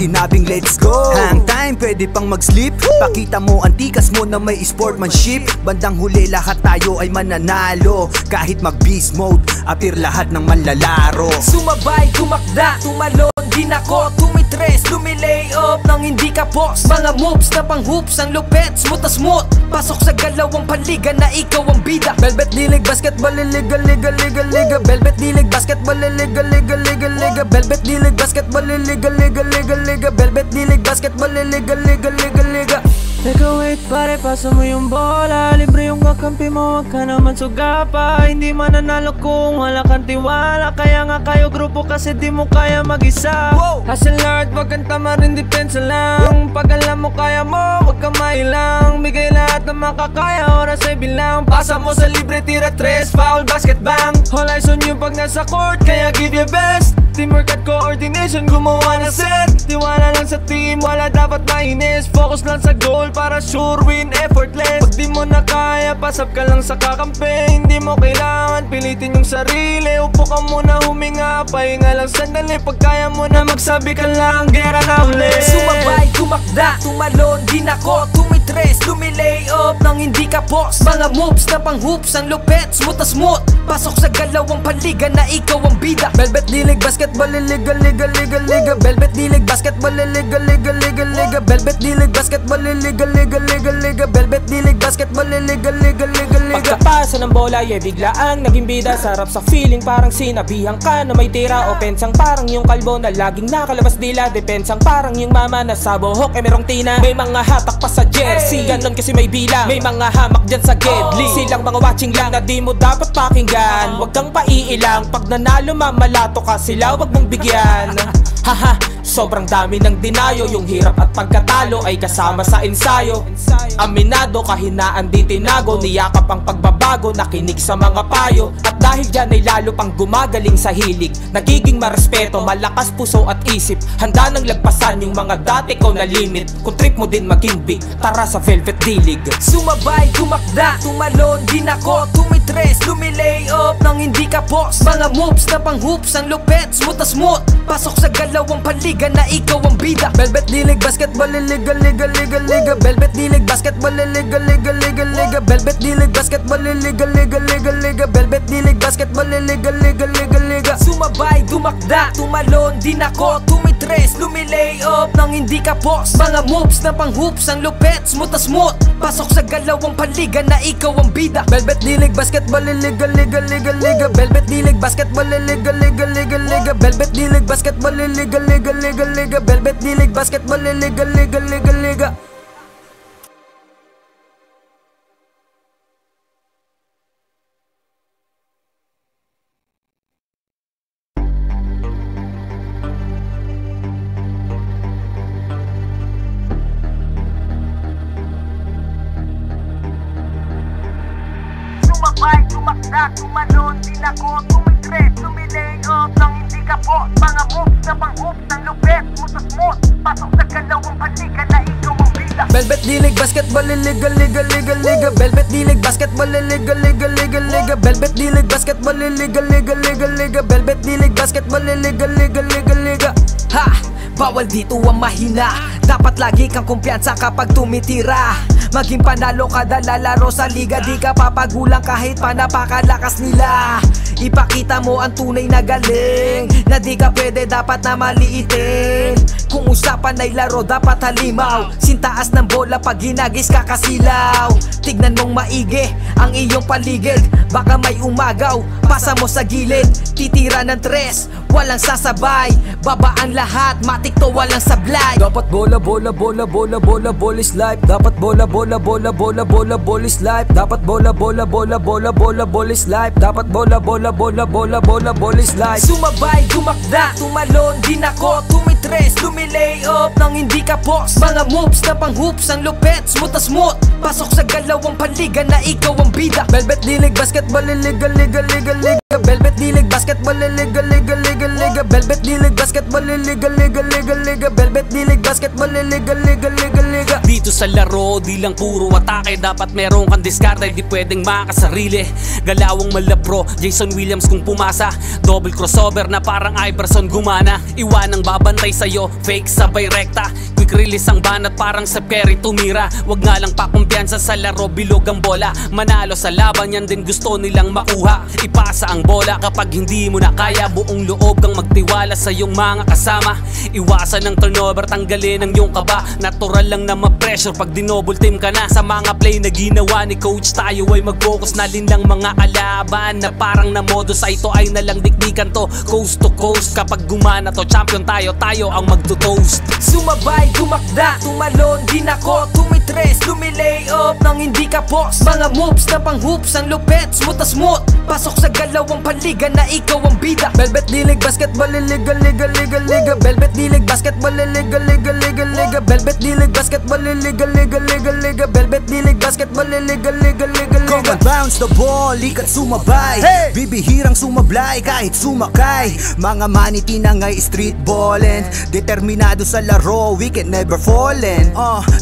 sinabing let's go. Hang time, pwede pang mag-sleep. Pakita mo antikas mo na may sportsmanship. Bandang huli lahat tayo ay mananalo. Kahit mag-beast mode, appear lahat ng manlalaro. Sumabay, tumakda, tumalon din ako. Tumitres, lumilay up nang hindi ka boss. Mga moves na pang hoops, ang lupet, smooth na smooth. Pasok sa galawang panliga na ikaw ang bida. Velvet dilig, basketball, liga, liga, liga, liga. Velvet dilig, basketball, liga, liga, liga, liga. Velvet dilig, basketball, liga, liga, liga, liga. Velvet dilig, basketball, liga, liga, liga, liga. Teka wait pare, pasa mo yung bola. Libre yung kakampi mo, wag ka naman sugapa. Hindi mananalo kung wala kang tiwala. Kaya nga kayo grupo kasi di mo kaya mag-isa. Hustle hard, wag kang tama rin, depensa lang. Pag alam mo kaya mo, wag kang mailang. Bigay lahat ng makakaya, oras ay bilang. Pasa mo sa libre, tira tres, foul, basket bang. All eyes on you pag nasa court, kaya give your best. Teamwork at coordination, gumawa na set. Tiwala lang sa team, wala dapat mainis. Focus lang sa goal para sure win, effortless. Pag di mo na kaya, pasap ka lang sa kakampi. Hindi mo kailangan pilitin yung sarili. Upo ka muna, huminga, pahinga lang sandali. Pag kaya mo na magsabi ka lang, gera na ulit. Sumabay, tumakda, tumalon din ako. Tumitres, lumilay up nang hindi ka boss. Mga moves na pang hoops, ang lupet, smooth na smooth. Pasok sa galawang panliga na ikaw ang bida. Velvet dilig, basketball, liga, liga, liga, liga. Velvet dilig, basketball, liga, liga, liga, liga. Velvet dilig, basketball, liga, liga, liga, liga. Velvet dilig, basketball, liga, liga, liga, liga. Pagkapasa ng bola, biglaan naging bida. Sarap sa feeling, parang sinabihan ka na may tira. Opensang parang yung kalbo na laging nakalabas dila. Depensang parang yung mama na sa buhok merong tina. May mga hatak pa sa jersey, ganon kasi may bilang. May mga hamak dyan sa gedli. Silang mga watching lang na di mo dapat pakinggan. Huwag kang paiilang, pag nanalo mamalato ka sila, wag mong bigyan. Haha, sobrang dami ng dinayo. Yung hirap at pagkatalo ay kasama sa ensayo. Aminado, kahinaan di tinago. Niyakap ang pagbabago, nakinig sa mga payo. At dahil dyan ay lalo pang gumagaling sa hilig. Nagiging marespeto, malakas puso at isip. Handa nang lagpasan yung mga dati ko na limit. Kung trip mo din maging big, tara sa Velvet Dilig. Sumabay, tumakda, tumalon din ako. Tumitres, lumilay up nang hindi ka boss. Mga moves na pang hoops, ang lupet, smooth na smooth. Pasok sa galawang panliga na ikaw ang bida. Velvet dilig, basketball, liga, liga, liga, liga. Velvet dilig, basketball, liga, liga, liga, liga. Velvet dilig, basketball, liga, liga, liga, liga. Velvet dilig, basketball, liga, liga, liga, liga. Sumabay, tumakda, tumalon din ako. Tumitres, lumilay up nang hindi ka boss. Mga moves na pang hoops, ang lupet, smooth na smooth. Pasok sa galawang panliga na ikaw ang bida. Velvet dilig, basketball, liga, liga, liga, liga. Velvet dilig, basketball, liga, liga, liga, liga. Velvet dilig, basketball, liga, liga, liga, liga. Velvet dilig, basketball, liga, liga, liga, liga. Sumabay, tumakda, tumalon din ako. Tumitres, lumilay up nang hindi ka boss. Mga moves na pang hoops, ang lupet, smooth na smooth. Pasok sa galawang panliga na ikaw ang bida. Velvet dilig, basketball, liga, liga, liga, liga. Velvet dilig, basketball, liga, liga, liga, liga. Velvet dilig, basketball, liga, liga, liga, liga. Velvet dilig, basketball, liga, liga, liga, liga. Ha! Bawal dito ang mahina. Dapat lagi kang kumpiyansa kapag tumitira. Maging panalo kada lalaro sa liga. Di ka papagulang kahit pa napakalakas nila. Ipakita mo ang tunay na galing. Na di ka pwede dapat na maliitin. Kung usapan ay laro dapat halimaw. Sintaas ng bola pag ginagis kakasilaw. Tignan mong maigi ang iyong paligid. Baka may umagaw, pasa mo sa gilid. Titira ng tres, walang sasabay. Babaan lahat, matik to walang sablay. Dapat bola, bola, bola, bola, bola, bola is life. Dapat bola, bola, bola, bola, bola, bola is life. Dapat bola, bola, bola, bola, bola, bola is life. Dapat bola, bola, bola, bola, bola, bola is life. Sumabay, tumakda, tumalon din ako. Tumitres, lumilay up nang hindi ka boss. Mga moves na pang hoops, ang lupet, smooth na smooth. Pasok sa galawang panliga na ikaw ang bida. Velvet dilig, basketball, liga, liga, liga, liga. Velvet dilig, basketball, liga, liga, liga, liga. Velvet dilig, basketball, liga, liga, liga, liga. Velvet dilig, basketball, liga, liga, liga, liga. Beat dito sa laro, di lang puro atake. Dapat meron kang diskarte, di pwedeng makasarili. Galawang malabro, Jason Williams kung pumasa. Double crossover na parang Iverson gumana. Iwanang babantay sa'yo, fake sabay rekta. Quick release ang banat parang Steph Curry tumira. Wag nga lang pakumpiyansa sa laro, bilog ang bola. Manalo sa laban, yan din gusto nilang makuha. Ipasa ang bola kapag hindi mo na kaya. Buong loob kang magtiwala sa iyong mga kasama. Iwasan ng turnover, tanggalin ang iyong kaba. Natural lang na ma-pressure pag dinouble team ka na. Sa mga play na ginawa ni coach, tayo ay mag-focus na din lang mga kalaban. Na parang na modus, ay ito ay nalang dikdikan to. Coast to coast, kapag gumana to, champion tayo, tayo ang magto-toast. Sumabay, tumakda, tumalon, din ako tumitres, lumilay up nang hindi ka post. Mga moves na pang hoops, ang lupet, smooth na smooth. Pasok sa galawang paligan na ikaw ang bida. Velvet D-League basketball, liga, liga, liga, liga. Velvet D-League basketball, liga, liga, liga, liga. Velvet D-League basketball, liga, liga, liga, liga. Velvet D-League basketball, liga, liga, liga, liga. Come and bounce the ball, likat sumabay. Bibihirang sumablay kahit sumakay. Mga maniti na ngay street ballin'. Determinado sa laro, we can never fallin'.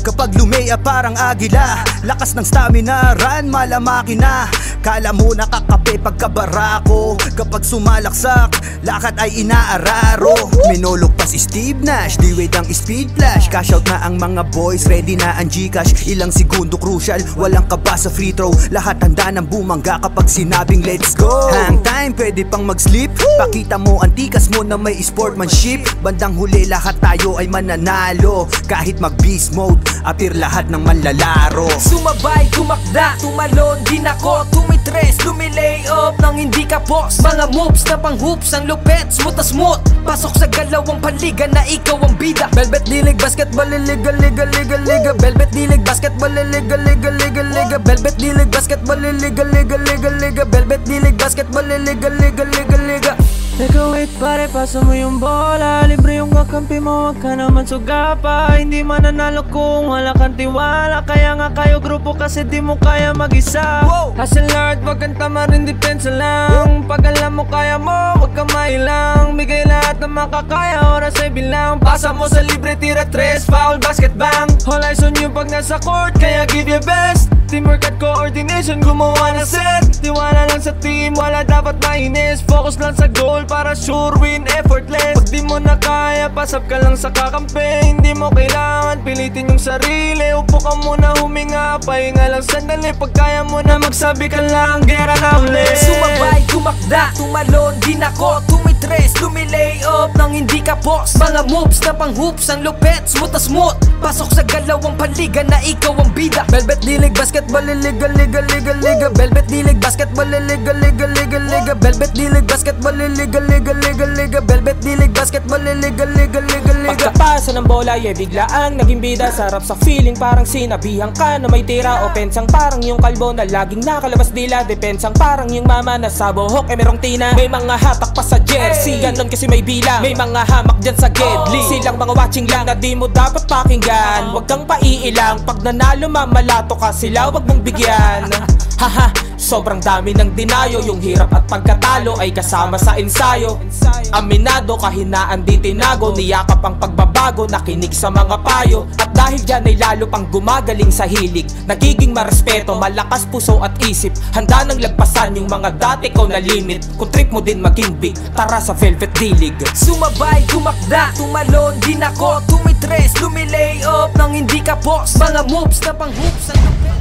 Kapag lumea parang agila, lakas ng stamina, run malamaki na. Kala mo nakakape pagkabarako. Kapag sumalaksak, lakad ay inaararo. Minulog pa si Steve Nash, di wait ang speed flash. Cash out na ang mga boys, ready na ang Gcash. Ilang segundo crucial, walang kaba sa free throw. Lahat handa ng bumangga kapag sinabing let's go. Hang time, pwede pang mag-sleep. Pakita mo antikas mo na may sportsmanship. Bandang huli lahat tayo ay mananalo. Kahit mag-beast mode, appear lahat ng manlalaro. Sumabay, tumakda, tumalon, din ako tumitres, lumilay up nang hindi ka post. Mga moves na pang hoops, ang lupet, smooth na smooth. Pasok sa galawang paligan na ikaw ang bida. Velvet D-League basketball, liga, liga, liga, liga. Velvet D-League basketball, liga, liga, liga, liga. Velvet D-League basketball, liga, liga, liga, liga. Velvet D-League basketball, liga, liga, liga, liga. Teka wait pare, pasa mo yung bola. Libre yung kakampi mo, wag ka naman sugapa. Hindi mananalo kung wala kang tiwala. Kaya nga kayo grupo kasi di mo kaya mag-isa. Hustle hard, wag kang tamarin, depensa lang. Pag alam mo kaya mo, wag kang mailang. Bigay lahat ng makakaya, oras ay bilang. Pasa mo sa libre, tira tres, foul, basket bang. All eyes on you pag nasa court, kaya give your best. Teamwork at coordination, gumawa na set. Tiwala lang sa team, wala dapat mainis. Focus lang sa goal para sure win, effortless. Pag di mo na kaya, pasap ka lang sa kakampi. Hindi mo kailangan pilitin yung sarili. Upo ka muna, huminga, pahinga lang sandali. Pag kaya mo na magsabi ka lang, gera na ulit. Sumabay, tumakda, tumalon, din ako tumitres, lumilay up nang hindi ka post. Mga moves na pang hoops, ang lupet, smooth na smooth. Pasok sa galawang paligan na ikaw ang bida. Velvet D-League basketball, liga, liga, liga, liga. Velvet D-League basketball, liga, liga, liga, liga. Velvet D-League basketball, liga, liga, liga, liga. Velvet D-League basketball, liga, liga, liga, liga. Pagkapasa ng bola, biglaang naging bida. Sarap sa feeling, parang sinabihan ka na may tira. Opensang parang yung kalbo na laging nakalabas dila. Depensang parang yung mama na sa buhok merong tina. May mga hatak pa sa jersey, ganon kasi may bilang. May mga hamak dyan sa gedli, silang mga watching lang na di mo dapat pakinggan. Huwag kang paiilang, pag nanalo mamalato ka sila, wag mong bigyan. Haha, sobrang dami ng dinayo. Yung hirap at pagkatalo ay kasama sa ensayo. Aminado, kahinaan di tinago. Niyakap ang pagbabago, nakinig sa mga payo. At dahil dyan ay lalo pang gumagaling sa hilig. Nagiging marespeto, malakas puso at isip. Handa nang lagpasan yung mga dati ko na limit. Kung trip mo din maging big, tara sa Velvet D-League. Sumabay, tumakda, tumalon, din ako tumitres, lumilay up nang hindi ka post. Mga moves na pang hoops, ang lupet.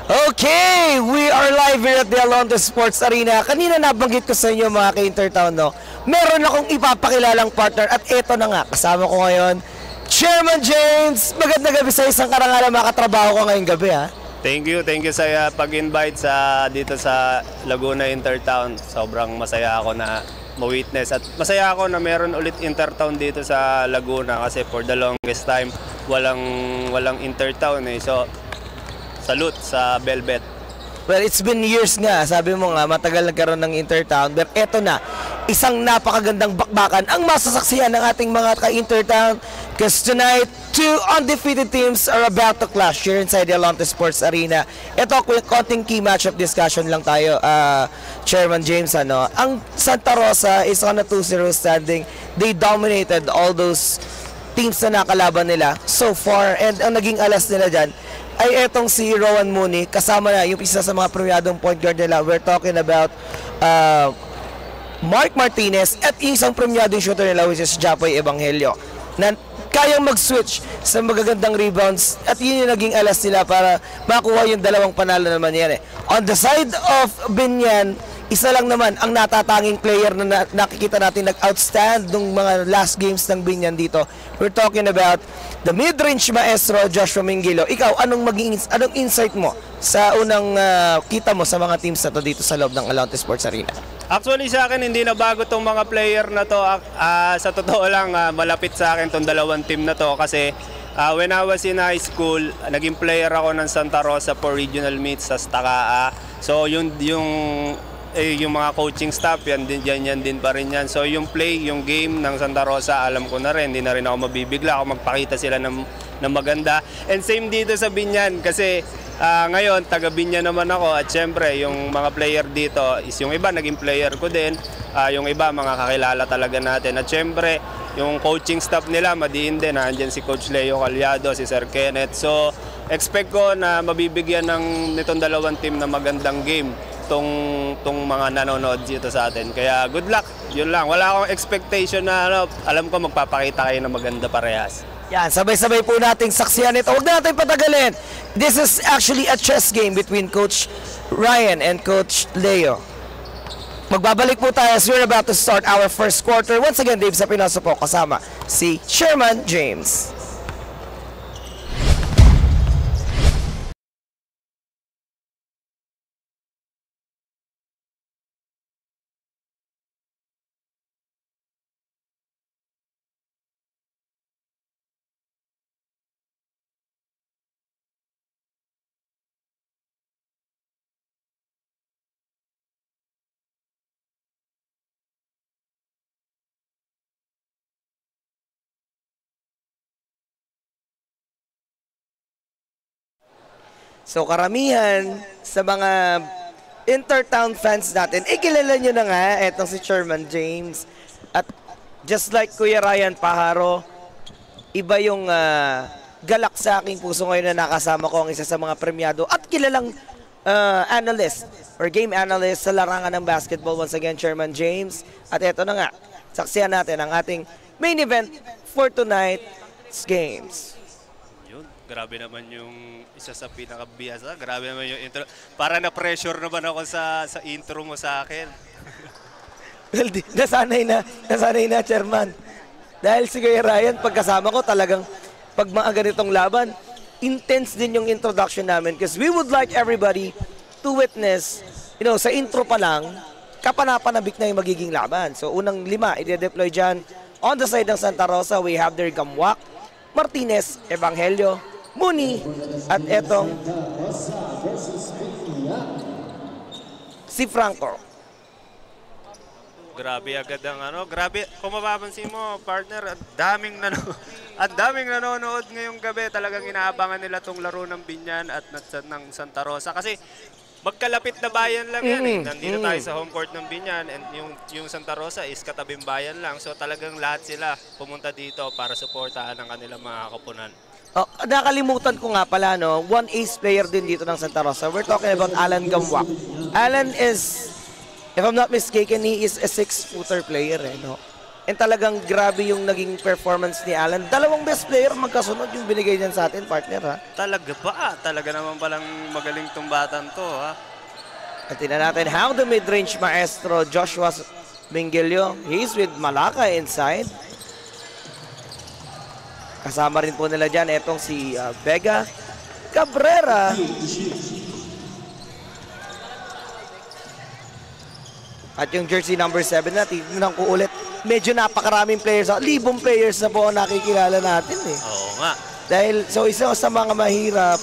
Okay, we are live here at the Alonte Sports Arena. Kanina nabanggit ko sa inyo mga ka-Intertown, no? Meron akong ipapakilalang partner at eto na nga, kasama ko ngayon, Chairman James. Magandang gabi sa isang karangalan makatrabaho ko ngayong gabi, ha? Thank you sa pag-invite dito sa Laguna Intertown. Sobrang masaya ako na ma-witness at masaya ako na meron ulit Intertown dito sa Laguna kasi for the longest time walang Intertown eh. So salute sa Velvet. Well, it's been years nga. Sabi mo nga, matagal nagkaroon ng Intertown. Pero eto na, isang napakagandang bakbakan ang masasaksihan ng ating mga ka-Intertown. Because tonight, Two undefeated teams are about to clash here inside the Alonte Sports Arena. Ito, konting key matchup discussion lang tayo, Chairman James. Ang Santa Rosa is on a 2-0 standing. They dominated all those teams na nakalaban nila so far. And ang naging alas nila dyan ay etong si Rowan Mooney. Kasama na yung isa sa mga premiadong point guard nila. We're talking about Mark Martinez at isang premiadong shooter nila, which is Japoy Evangelio, na kayang mag-switch sa magagandang rebounds, at yun yung naging alas nila para makuha yung dalawang panalo naman yan. On the side of Binyan, isa lang naman ang natatanging player na nakikita natin nag-outstand nung mga last games ng Binyan dito. We're talking about the mid-range maestro Joshua Mingilo. Ikaw, anong insight mo sa unang kita mo sa mga teams na to dito sa loob ng Alonte Sports Arena? Actually sa akin hindi na bago tong mga player na to. Sa totoo lang malapit sa akin tong dalawang team na to kasi when I was in high school, naging player ako ng Santa Rosa for regional meets sa Stakaa. So yung mga coaching staff yan din pa rin yan. So yung game ng Santa Rosa alam ko na rin, hindi na rin ako mabibigla ako magpakita sila ng maganda. And same dito sa Binyan kasi ngayon, taga Binyan naman ako at syempre yung mga player dito is yung iba naging player ko din, yung iba mga kakilala talaga natin at syempre yung coaching staff nila madiin din, nandiyan si Coach Leo Calyado, si Sir Kenneth, so expect ko na mabibigyan nitong dalawang team na magandang game tong mga nanonood dito sa atin, kaya good luck, yun lang, wala akong expectation na alam ko magpapakita kayo na maganda parehas. Yan, sabay-sabay po nating saksiyan ito. Huwag na natin patagalin. This is actually a chess game between Coach Ryan and Coach Leo. Magbabalik po tayo as we're about to start our first quarter. Once again, Dave Sapinoso po kasama si Chairman James. So karamihan sa mga Intertown fans natin, kilala nyo na nga, etong si Chairman James. At just like Kuya Ryan Paharo, iba yung galak sa aking puso ngayon na nakasama ko ang isa sa mga premiado at kilalang analyst or game analyst sa larangan ng basketball. Once again, Chairman James. At eto na nga, saksiyan natin ang ating main event for tonight's games. Grabe naman yung isa sa pinakabiyasa. Grabe naman yung intro. Para na-pressure naman ako sa intro mo sa akin. Well, nasanay na, Chairman. Dahil si Kuya Ryan, pagkasama ko talagang pag mga ganitong laban, intense din yung introduction namin because we would like everybody to witness, sa intro pa lang, kapanapanabik na yung magiging laban. So, unang 5, i-deploy dyan. On the side ng Santa Rosa, we have their Gamwak, Martinez, Evangelio, Mooney, at etong si Franco. Grabe agad ang grabe, kung mapapansin mo, partner, ang daming nanonood ngayong gabi. Talagang inaabangan nila tong laro ng Binyan at ng Santa Rosa kasi magkalapit na bayan lang yan. Nandito tayo sa home court ng Binyan and yung Santa Rosa is katabing bayan lang. So talagang lahat sila pumunta dito para suportahan ang kanilang mga kapunan. Nakalimutan ko nga pala, 1 ace player din dito ng Santa Rosa. We're talking about Alan Gamwak. Alan is, if I'm not mistaken, he is a 6-footer player. And talagang grabe yung naging performance ni Alan. 2 best player magkasunod yung binigay niyan sa atin, partner. Talaga ba? Talaga naman palang magaling tong batang to. At tingnan natin how the mid-range maestro Joshua Mingilio. He's with Malacca inside. Kasama rin po nila dyan etong si Vega Cabrera. At yung jersey number 7 na, tignan ko ulit. Medyo napakaraming players. 1,000 players na po ang nakikilala natin. Oo nga. Dahil, isa sa mga mahirap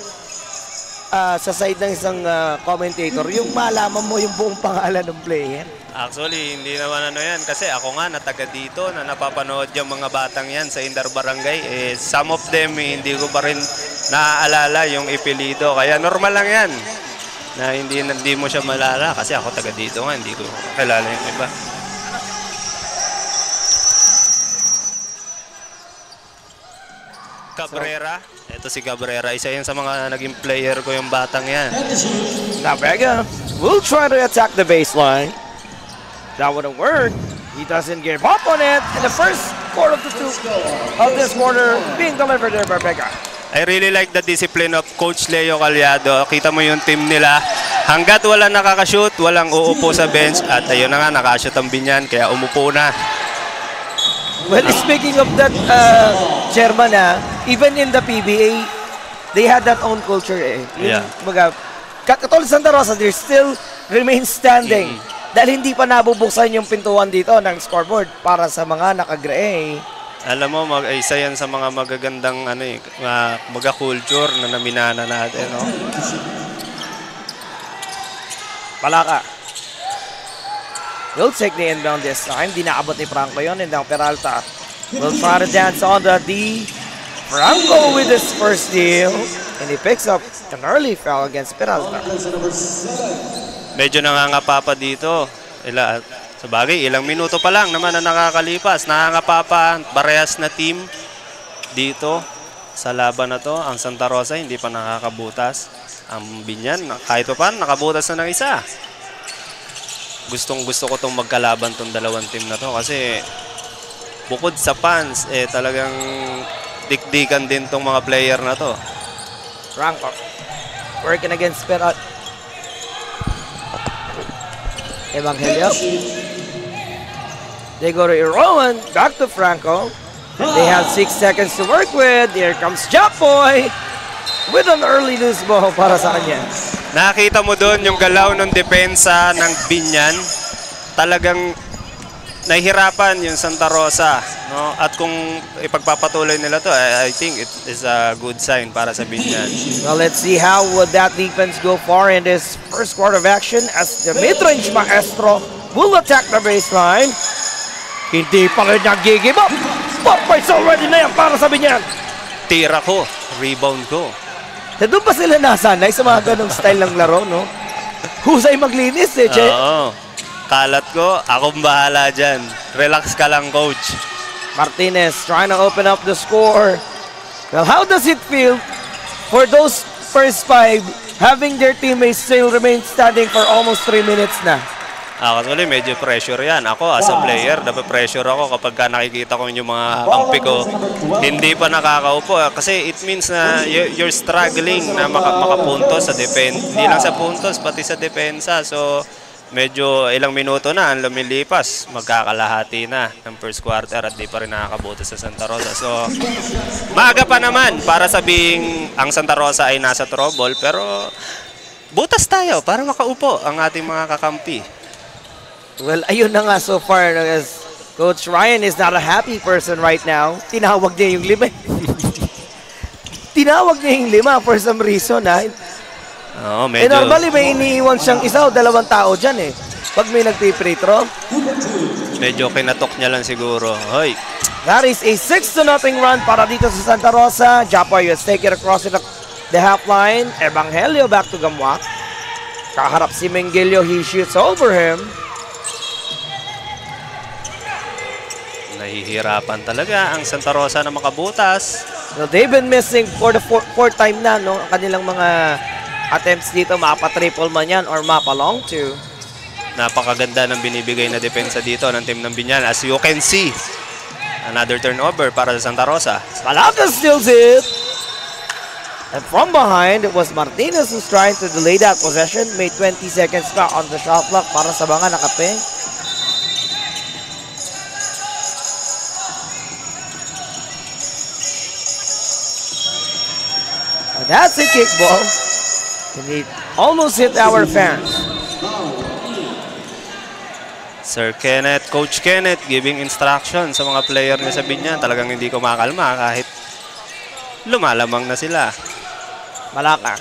sa side ng isang commentator, yung malaman mo yung buong pangalan ng player? Actually, hindi naman ano yan. Kasi ako nga, na taga dito, na napapanood yung mga batang yan sa Indar Barangay. Some of them, hindi ko pa rin naaalala yung ipilido. Kaya normal lang yan. Na hindi mo siya malala. Kasi ako taga dito nga, hindi ko kilala yung iba. Cabrera. Ito si Cabrera. Isa yan sa mga naging player ko yung batang yan. Navega will try to attack the baseline. That wouldn't work. He doesn't give up on it. And the first score of this quarter being delivered there by Vega. I really like the discipline of Coach Leo Calyado. Kita mo yung team nila. Hanggat wala nakakashoot, walang uupo sa bench. At ayun na nga, nakashoot ang Binyan, kaya umupo na. Well, speaking of that, Chairman, even in the PBA, they had that own culture. Yeah. Katulad Santa Rosa, they still remain standing. Dahil hindi pa nabubuksan yung pintuan dito ng scoreboard para sa mga naka-gray. Alam mo, isa yan sa mga magagandang mga culture na naminana natin. No? Palaka. Will take the inbound this time. Di naabot ni Franco yun. And now Peralta will try to dance on the D. Franco with his first steal. And he picks up an early foul against Peralta. Medyo nangangapa pa dito. Sa bagay, ilang minuto pa lang naman na nakakalipas. Nangangapa pa, parehas na team dito sa laban na to. Ang Santa Rosa hindi pa nakakabutas. Ang Binyan, kahit pa paano, nakabutas na ng isa. Gustong-gusto ko itong magkalaban tong dalawang team na to kasi bukod sa fans, talagang dikdikan din tong mga player na to. Franco working against Peralta. Evangelio. They go to Iroan, back to Franco. They have 6 seconds to work with. Here comes Japoy with an early loose ball para sa kanya. Nakita mo doon yung galaw ng depensa ng Binyan. Talagang nahihirapan yung Santa Rosa. No? At kung ipagpapatuloy nila to, I think it is a good sign para sa Binyan. Well, let's see how would that defense go far in this first quarter of action as the mid-range maestro will attack the baseline. Hindi pa rin nag-give up. 4 points already na yan para sa Binyan. Tira ko, rebound ko. Doon pa sila nasanay sa mga ganong style ng laro, no? Husay maglinis eh, Che. Oo. Kalat ko, akong bahala dyan. Relax ka lang, coach. Martinez trying to open up the score. Well, how does it feel for those first 5 having their teammates still remain standing for almost 3 minutes na? Actually, medyo pressure yan. Ako, as a player, dapat pressure ako kapag nakikita ko yung mga kampi ko. Hindi pa nakakaupo. Kasi it means na you're struggling na makapuntos sa defense. Hindi lang sa puntos, pati sa depensa. So, medyo ilang minuto na ang lumilipas. Magkakalahati na ng first quarter at di pa rin nakakabuto sa Santa Rosa. So, maaga pa naman para sabing ang Santa Rosa ay nasa trouble. Pero, butas tayo para makaupo ang ating mga kakampi. Well, ayun na nga so far. Coach Ryan is not a happy person right now. Tinawag niya yung 5. Tinawag niya yung 5 for some reason, ha? Oh, medyo... normally may iniiwan siyang isa o 2 tao dyan, eh. Pag may nagpi-free throw. Medyo kinatok niya lang siguro. Hoy. That is a 6-0 run para dito sa Santa Rosa. Japoy is taken across the half line. Evangelio back to Gamwak. Kaharap si Mengilio. He shoots over him. Nahihirapan talaga ang Santa Rosa na makabutas. So they've been missing for the fourth time na, no? Ang kanilang mga attempts dito, mapa-triple man yan or mapa-long two. Napakaganda ng binibigay na depensa dito ng team ng Binyan. As you can see, another turnover para sa Santa Rosa. Palaka steals it. And from behind, it was Martinez who's trying to delay that possession. May 20 seconds pa on the shot clock para sa mga nakaping. That's a kickball. And it almost hit our fans. Sir Kenneth, Coach Kenneth, giving instruction sa mga player niya sa Binyan. Talagang hindi kumakalma kahit lumalamang na sila. Malaka.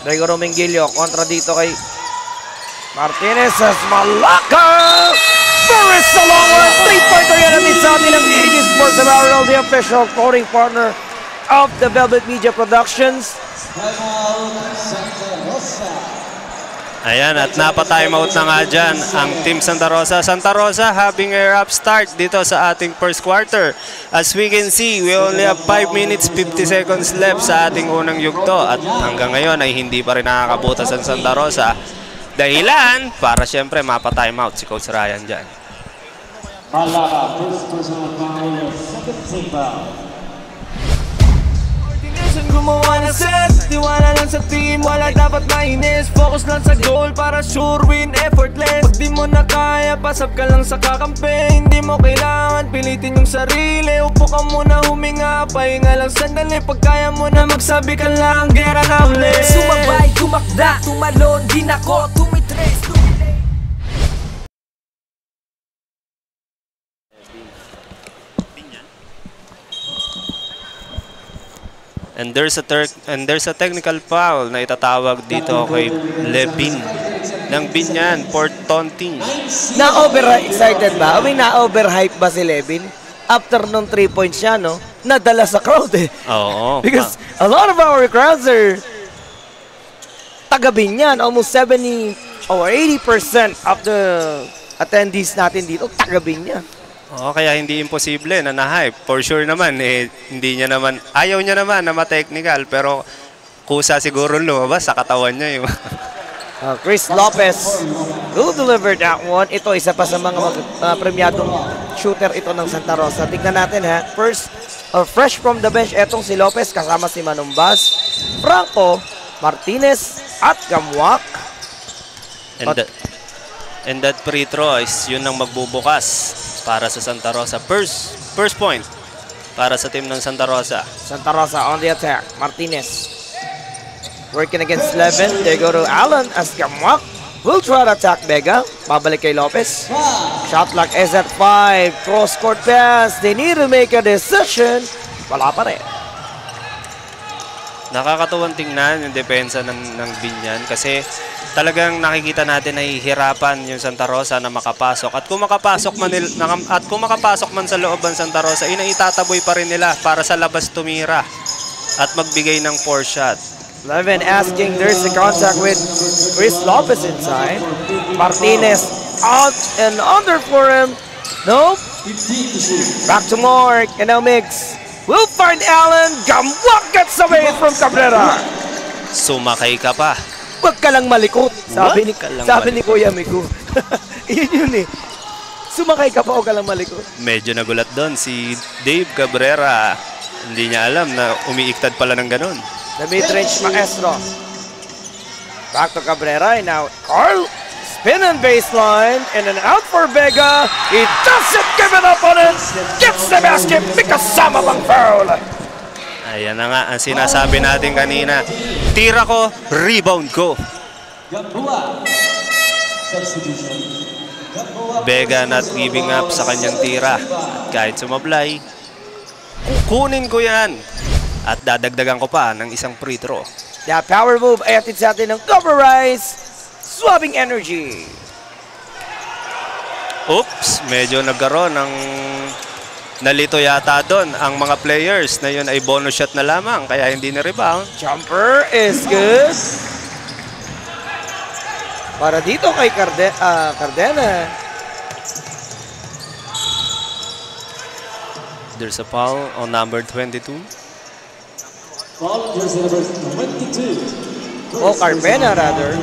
Gregorio Mengilio kontra dito kay Martinez as Malaka. Boris Salonga, 3-pointer yan natin sa atin ng AD Sports Apparel, the official clothing partner of the Velvet Media Productions. Ayan, at napa-timeout na nga dyan ang Team Santa Rosa. Santa Rosa having a rough start dito sa ating first quarter. As we can see, we only have 5 minutes 50 seconds left sa ating unang yugto. At hanggang ngayon ay hindi pa rin nakakabutas ang Santa Rosa. Dahilan para siyempre mapa-timeout si Coach Ryan dyan. Gumawa na set, tiwala lang sa team, wala dapat mainis. Focus lang sa goal para sure win, effortless. Pag di mo na kaya, pasap ka lang sa kakampi. Hindi mo kailangan pilitin yung sarili. Upo ka muna, huminga, pahinga lang sandali. Pag kaya mo na magsabi ka lang, gera na ulit. Sumabay, tumakda, tumalon, di nako, tumitres, And there's a technical foul na itatawag dito kay Levin ng Binyan for taunting. Na-over-excited ba? I mean, na-overhype ba si Levin? After nung 3 points siya, no? Nadala sa crowd eh. Oo. Because a lot of our crowds are taga Binyan. Almost 70 or 80% of the attendees natin dito taga Binyan. Oo, kaya hindi imposible na na-hype. For sure naman, hindi niya naman, ayaw niya naman na ma-technical, pero kusa siguro lumabas sa katawan niya yung... Chris Lopez will deliver that one. Ito, isa pa sa mga premiadong shooter ito ng Santa Rosa. Tignan natin ha. First, fresh from the bench, etong si Lopez kasama si Manumbas, Franco, Martinez, at Gamwak. And that free throw is yun ang magbubukas para sa Santa Rosa. First point para sa team ng Santa Rosa. Santa Rosa on the attack. Martinez working against Levin. They go to Allen as Gamwak will try to attack Vega. Babalik kay Lopez. Shot clock is at 5. Cross-court pass. They need to make a decision. Wala pa rin. Nakakatuwang tingnan yung depensa ng Binyan kasi talagang nakikita natin na hihirapan yung Santa Rosa na makapasok. At kung makapasok man sa loob ng Santa Rosa, itataboy pa rin nila para sa labas tumira at magbigay ng 4 shot. Levin asking, there's the contact with Chris Lopez inside. Martinez out and under for him. Nope. Back to Mark and now Mix. We'll find Allen. Gamwak gets away from Cabrera. Sumakay ka pa. Huwag ka lang malikot. Sabi ni Kuya Miku. Yun eh. Sumakay ka pa, huwag ka lang malikot. Medyo nagulat doon si Dave Cabrera. Hindi niya alam na umiiktad pala ng ganun. The mid-range maestro. Back to Cabrera. And now Carl. Spin and baseline. And then out for Vega. He doesn't give it up on it. Gets the basket. Kasama pang foul. Ayan na nga ang sinasabi natin kanina. Tira ko, rebound ko. Vega not giving up sa kanyang tira. At kahit sumablay, kukunin ko yan. At dadagdagan ko pa ng isang free throw. Yeah, power move. Ayatid sa atin ng cover rise. Swabbing energy. Oops, medyo nagkaroon ng nalito yata doon ang mga players na yun ay bonus shot na lamang kaya hindi na rebound. Jumper is good. Para dito kay Cardena. There's a foul on number 22. O Carmena rather.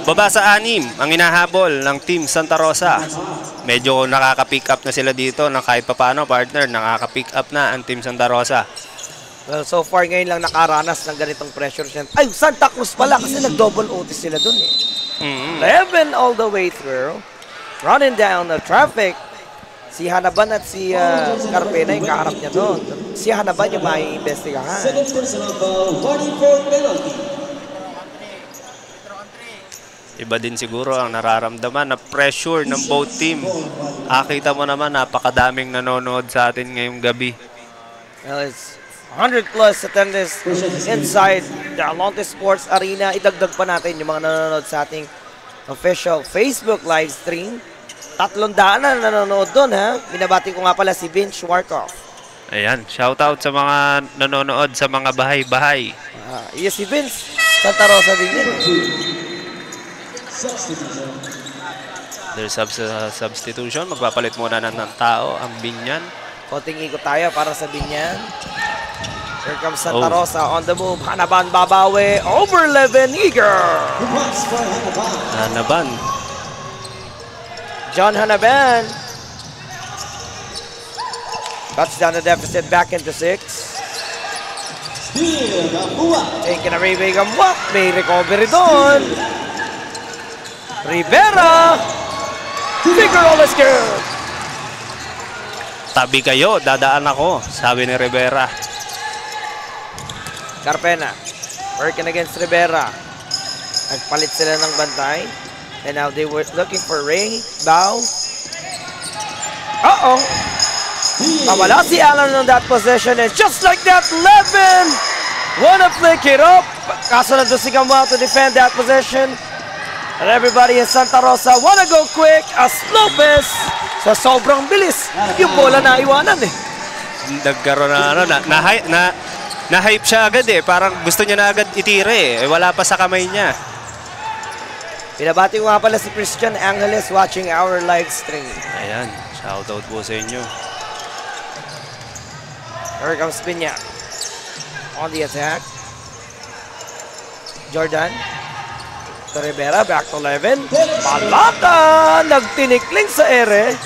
Baba sa 6 ang inahabol ng Team Santa Rosa. Medyo nakaka-pick up na sila dito na kahit papano partner, nakaka-pick up na ang Team Santa Rosa. Well, so far ngayon lang nakaranas ng ganitong pressure. Ay, Santa Cruz pala kasi nag-double OT sila dun eh. 11 all the way through. Running down the traffic. Si Hanaban at si Carpena yung kaharap niya doon. Si Hanaban yung maiimbestigahan. Iba din siguro ang nararamdaman na pressure ng both team. Akita mo naman napakadaming nanonood sa atin ngayong gabi. Well, it's 100 plus attendance inside the Alonte Sports Arena. Idagdag pa natin yung mga nanonood sa ating official Facebook live stream. 300 na nanonood doon, ha? Binabati ko nga pala si Vince Schwarkoff. Ayan, shoutout sa mga nanonood sa mga bahay-bahay. Yes, si Vince. Santa Rosa din yan. There's substitution. Magpapalit muna ng tao ang Binyan. Konting ikot tayo para sa Binyan. Here comes Santa Rosa on the move. Hanaban babawi. Over 11, Eager. Hanaban. John Hanaban. Cuts down the deficit back into 6. Taking away Vega Mwak. May recovery doon. Rivera. Figure all is good. Tabi kayo, dadaan ako, sabi ni Rivera. Carpena. Working against Rivera. Nagpalit sila ng bantay. And now they were looking for Ray. Bao. Uh-oh. Nawala si Allen on that possession. And just like that, Levin wanna flick it up. Kaso nandun si Gamao to defend that possession. And everybody in Santa Rosa wanna go quick as Lopez sa sobrang bilis. Yung bola na iwanan eh. Nagkaroon na na-hype siya agad eh. Parang gusto niya na agad itire eh. Wala pa sa kamay niya. Pinabati ko nga pala si Christian Angeles watching our live stream. Ayan, shoutout po sa inyo. Here comes Piña. On the attack. Jordan. To Rivera, back to 11. Malata! Nagtinikling sa ere.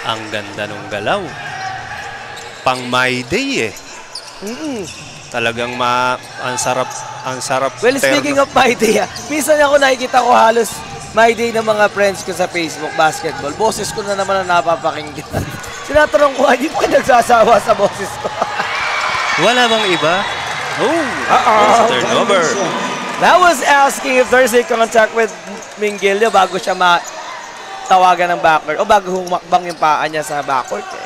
Ang ganda nung galaw. Pang my day eh. Talagang ang sarap. Well, speaking of my day, minsan ako nakikita ko halos my day ng mga friends ko sa Facebook basketball. Boses ko na naman ang napapakinggan. Sinatanong ko, hindi pa nagsasawa sa boses ko. Wala bang iba? Turnover. That was asking if there's a contact with Mingilio bago siya matawagan ng backcourt o bago humakbang yung paa niya sa backcourt eh.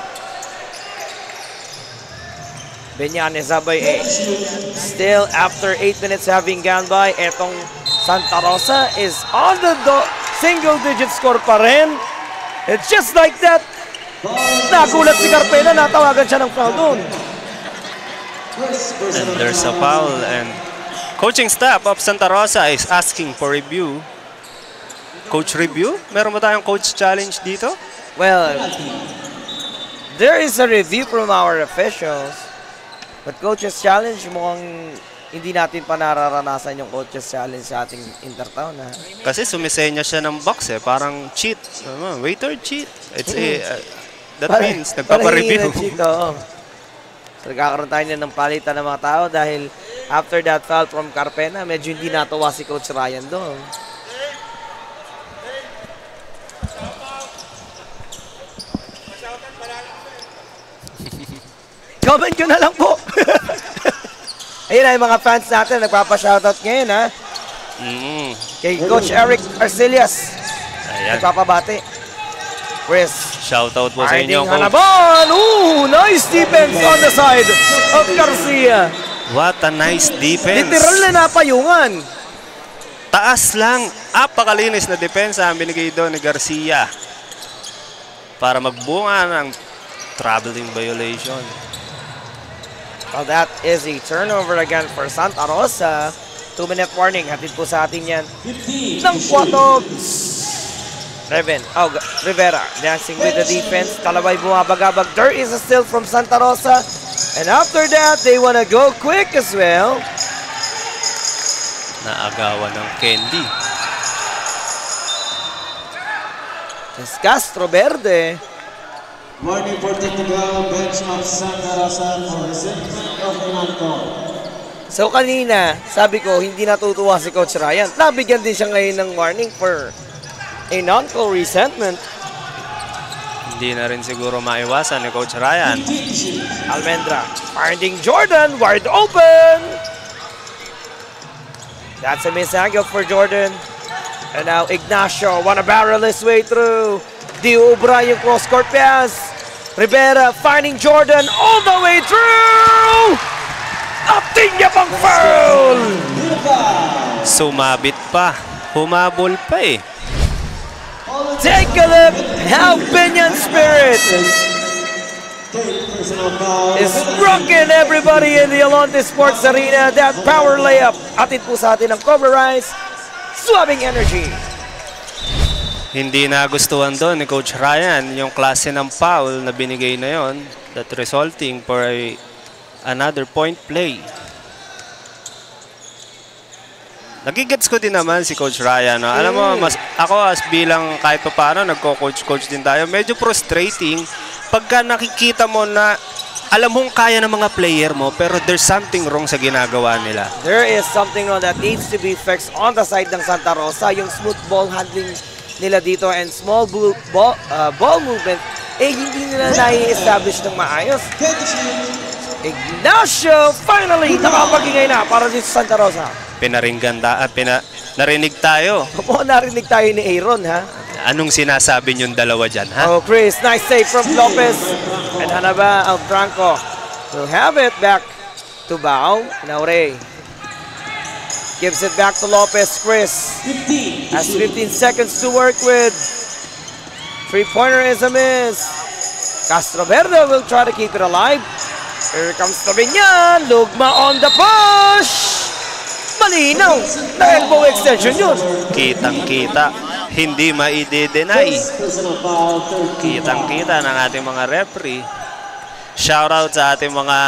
Benyane sabay 8. Still, after 8 minutes having gone by, etong Santa Rosa is on the single-digit score pa rin. It's just like that. Nagulat si Carpena, natawagan siya ng foul doon. And there's a foul and coaching staff of Santa Rosa is asking for review. Coach review? Meron ba tayong coach challenge dito? Well, there is a review from our officials. But coaches challenge, mukhang hindi natin pa nararanasan yung coaches challenge sa ating intertown. Kasi sumisenya siya ng box eh. Parang cheat. Waiter cheat. It's that means nagpapa-review. So nagkakaroon tayo ng palitan ng mga tao dahil after that foul from Carpena, medyo hindi natuwa si Coach Ryan doon. Comment nyo na lang po. Ayun na yung mga fans natin, nagpapa-shoutout ngayon ha. Kay Coach Eric Arcelias. Ayan. Nagpapabati. Chris. Shoutout po sa inyo, Coach. Hanaban! Nice defense on the side of Garcia. What a nice defense. Literal na napayungan. Taas lang. Apakalinis na depensa ang binigay doon ni Garcia. Para magbunga ng traveling violation. Well, that is a turnover again for Santa Rosa. 2-minute warning. Hatid po sa atin yan ng Quatogs. Rivera dancing with the defense. Talabay bumabagabag. There is a steal from Santa Rosa. And after that, they wanna go quick as well. Naagawan ng Candy. It's Castro Verde. Warning for technical bench of Santa Rosa for resentment of non-call. So kanina, sabi ko, hindi natutuwa si Coach Ryan. Nabigyan din siya ngayon ng warning for a non-call resentment. Hindi na rin siguro maiwasan ni Coach Ryan. Almendra finding Jordan wide open. That's a miss angle for Jordan. And now Ignacio wanna barrel his way through. Diubra yung cross-court pass. Rivera finding Jordan all the way through. Atinya pang foul! Sumabit pa. Humabol pa eh. Take a look how Binyan Spirit is rocking everybody in the Alonte Sports Arena. That power layup. Atid po sa atin ng Cobra Rise. Swabbing energy. Hindi nagustuhan doon ni Coach Ryan yung klase ng foul na binigay na yon, that resulting for another point play. Nagigets ko din naman si Coach Ryan. No? Alam mo, ako as bilang kahit pa paano, nagko-coach din tayo, medyo frustrating pagka nakikita mo na alam mong kaya ng mga player mo pero there's something wrong sa ginagawa nila. There is something wrong that needs to be fixed on the side ng Santa Rosa. Yung smooth ball handling nila dito and small ball movement, hindi nila nai-establish ng maayos. Ignacio finally nakapagingay na para dito sa Santa Rosa. Narinig tayo. Oo, narinig tayo ni Aaron, ha? Anong sinasabi niyong dalawa dyan, ha? Oh, Chris, nice save from Lopez. And Hanaba Franco will have it back to Bao. Now Ray gives it back to Lopez. Chris has 15 seconds to work with. Three-pointer is a miss. Castro Verde will try to keep it alive. Here comes Tabinyan. Lugma on the push. Malinaw na elbow extension yun. Kitang-kita. Hindi maide-deny. Kitang-kita ng ating mga referee. Shoutout sa ating mga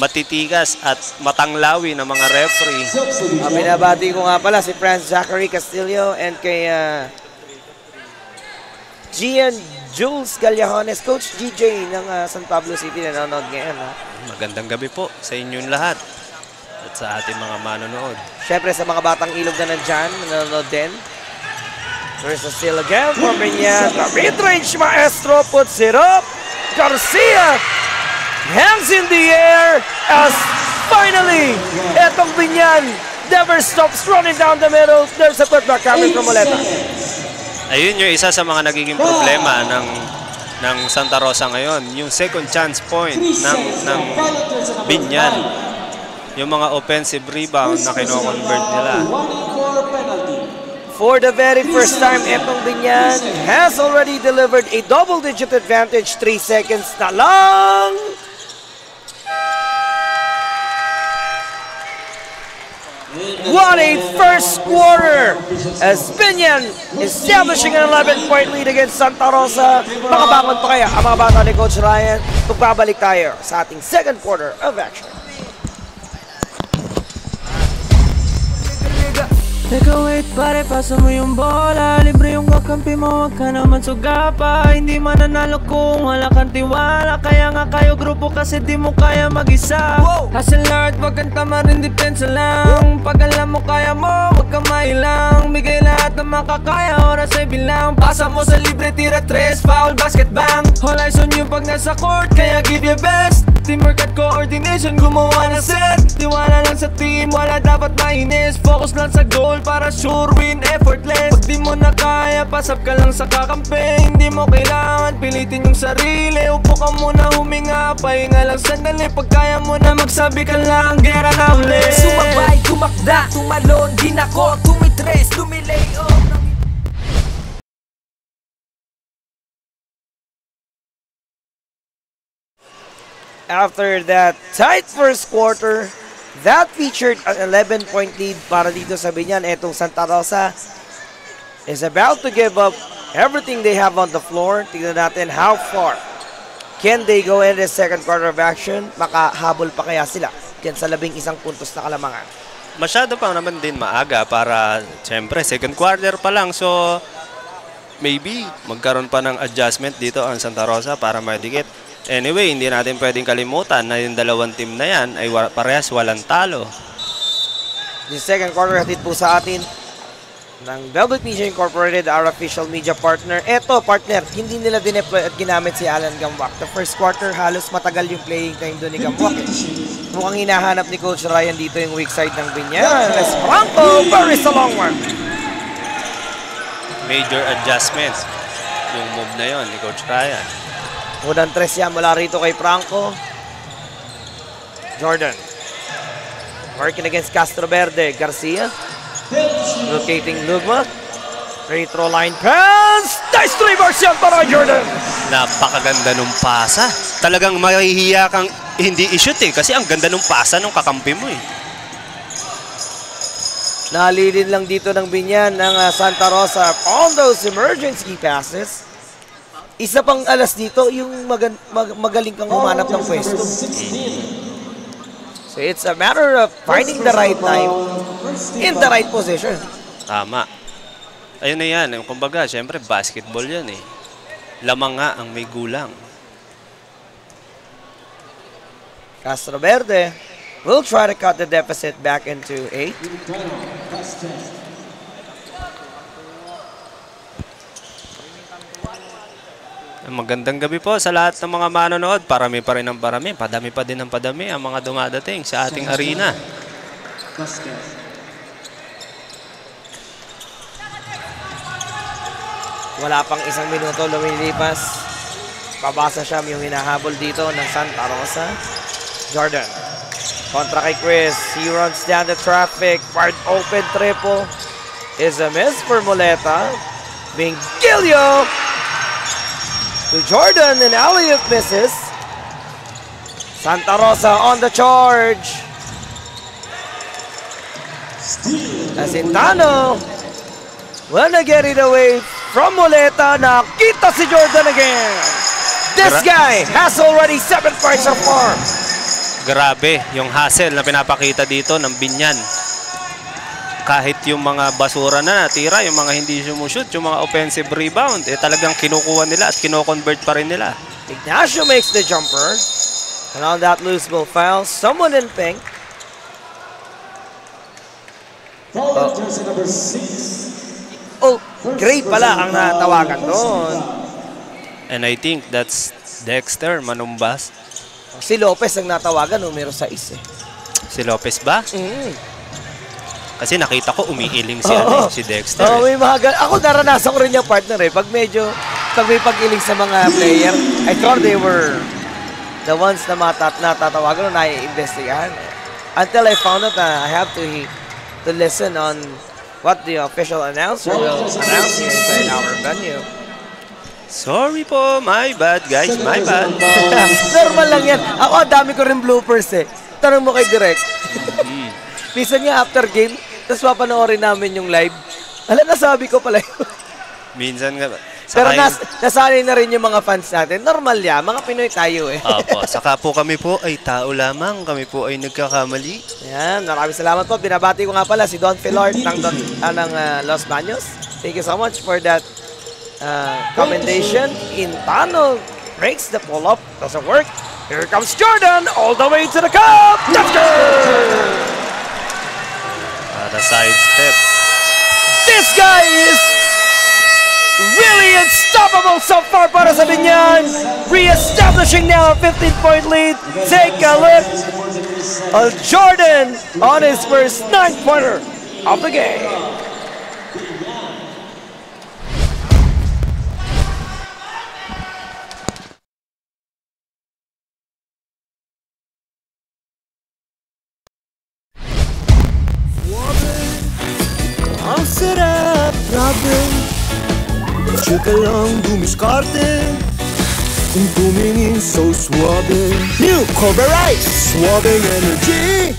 matitigas at matanglawi ng mga referee. Binabati ko nga pala si Franz Zachary Castillo and kay Gian Jules Gallajones, Coach GJ ng San Pablo City na nanonood ngayon. Ha? Magandang gabi po sa inyong lahat at sa ating mga manonood. Siyempre sa mga batang ilog na nandyan, nanonood din. There's a steal again for Binyan. The mid-range maestro puts it up. Garcia hands in the air as finally, etong Binyan never stops running down the middle. There's a putback coming from Moleta. Ayun yung isa sa mga nagiging problema ng Santa Rosa ngayon. Yung second chance point ng Binyan. Yung mga offensive rebound na kino-convert nila. For the very first time, etong Binyan has already delivered a double-digit advantage. 3 seconds na lang. What a first quarter as Binyan establishing an 11-point lead against Santa Rosa. Makabangon pa kaya ang mga bata ni Coach Ryan? Magbabalik tayo sa ating second quarter of action. Teka wait pare, pasa mo yung bola. Libre yung kakampi mo, wag ka naman sugapa. Hindi mananalo kung wala kang tiwala. Kaya nga kayo grupo kasi di mo kaya mag-isa. Hustle hard, wag kang tama rin, depensa lang. Pag alam mo kaya mo, wag kang mailang. Bigay lahat ng makakaya, oras ay bilang. Pasa mo sa libre, tira 3, foul, basket, bang. All eyes on you pag nasa court, kaya give your best. Teamwork at coordination, gumawa na set. Tiwala lang sa team, wala dapat mainis. Focus lang sa goal para sure win, effortless. Pag di mo na kaya, pasap ka lang sa kakampi. Hindi mo kailangan pilitin yung sarili. Upo ka muna, huminga, pahinga lang sandali. Pag kaya mo na magsabi ka lang, gera na ulit. Sumabay, tumakda, tumalon, din ako, tumitres, tumilay, After that tight first quarter, that featured an 11-point lead para dito sa Binyan. Etong Santa Rosa is about to give up everything they have on the floor. Tignan natin how far can they go in the second quarter of action. Makahabol pa kaya sila dyan sa 11 puntos na kalamangan. Masyado pa naman din maaga para, siyempre, second quarter pa lang. So, maybe magkaroon pa ng adjustment dito ang Santa Rosa para madikit. Anyway, hindi natin pwedeng kalimutan na yung dalawang team na yan ay parehas walang talo. The second quarter hatid po sa atin ng Velvet Media Incorporated, our official media partner. Eto, partner, hindi nila dineploy at ginamit si Alan Gambak. The first quarter, halos matagal yung playing time doon ni Gambak. Mukhang hinahanap ni Coach Ryan dito yung weak side ng Binyan. As Franco buries a long one. Major adjustments yung move na yon ni Coach Ryan. Unang tres yan mula rito kay Franco. Jordan Working against Castro Verde. Garcia. Locating Lugma. Retro line pass. Nice reverse yan para Jordan. Napakaganda nung pasa. Talagang mahihiya kang hindi i-shoot eh. Kasi ang ganda nung pasa nung kakampi mo eh. Nalilin lang dito ng Binyan ng Santa Rosa on those emergency passes. Isa pang alas dito, yung magaling kang humanap ng pwesto. So it's a matter of finding the right time in the right position. Tama. Ayun na yan. Kumbaga, syempre, basketball yan eh. Lamang nga ang may gulang. Castro Verde will try to cut the deficit back into 8. Magandang gabi po sa lahat ng mga manonood. Parami pa rin ang parami. Padami pa din ang padami ang mga dumadating sa ating arena. Wala pang isang minuto lumilipas. Pabasa siya yung hinahabol dito ng Santa Rosa. Jordan. Kontra kay Chris. He runs down the traffic. Wide open triple. Is a miss for Muleta. Bingilio. To Jordan and alley-oop misses. Santa Rosa on the charge. Asintano. Wanna get it away from Muleta. Nakita si Jordan again. This guy has already 7 points so far. Grabe yung hustle na pinapakita dito ng Binyan. Kahit yung mga basura na natira, yung mga hindi sumushoot, yung mga offensive rebound, eh talagang kinukuha nila at kino-convert pa rin nila. Ignacio makes the jumper. And on that loose ball foul, someone in pink. Oh, Gray pala ang natawagan doon. And I think that's Dexter Manumbas. Si Lopez ang natawagan, numero 6 eh. Si Lopez ba? Kasi nakita ko umiiling si Dexter. May mga ako naranasan ko rin yung partner eh. Pag may pag-iling sa mga player, I thought they were the ones na natatawagan o nai-investigahan. Until I found out I have to listen on what the official announcer will announce here inside our venue. Sorry po, my bad guys, my bad. Normal lang yan. Ako, dami ko rin bloopers eh. Tanong mo kay Direk. Minsan nga after game, tapos papanoorin namin yung live. Alam, nasabi ko pala yun. Minsan nga ba? Pero nasanay na rin yung mga fans natin. Normal yan, mga Pinoy tayo eh. Opo, saka po kami po ay tao lamang. Kami po ay nagkakamali. Yan, maraming salamat po. Binabati ko nga pala si Don Filart ng Los Baños. Thank you so much for that commendation. Intano breaks the pull-up. Doesn't work. Here comes Jordan all the way to the cup. That's good! Para side step. This guy is really unstoppable so far para sa Binyan. Re-establishing now a 15-point lead. Take a look of Jordan on his first 9-pointer of the game. Ang sarap, grabe. Chika lang dumiskarte. Kung tumingin so suabe. New Cobra Rice, suabing energy.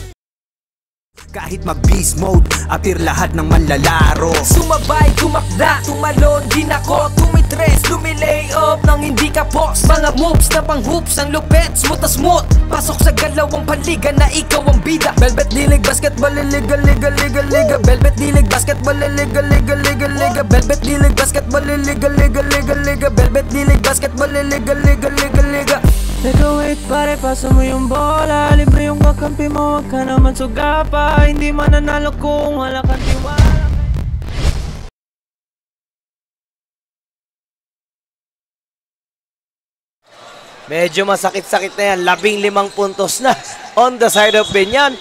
Kahit mag-beast mode, appear lahat ng manlalaro. Sumabay, tumakda, tumalon, din ako, tumitres, lumilay up nang hindi ka post. Mga moves na pang hoops, ang lupet, smooth na smooth. Pasok sa galawang panliga na ikaw ang bida. Velvet dilig, basketball, liga, liga, liga, liga. Velvet dilig, basketball, liga, liga, liga, liga. Velvet dilig, basketball, liga, liga, liga, liga. Velvet dilig, basketball, liga, liga, liga, liga. Teka wait pare, pasa mo yung bola. Libre yung kakampi mo, wag ka naman sugapa. Hindi mananalo kung wala kang tiwala. Medyo masakit-sakit na yan. 15 puntos na on the side of Binyan.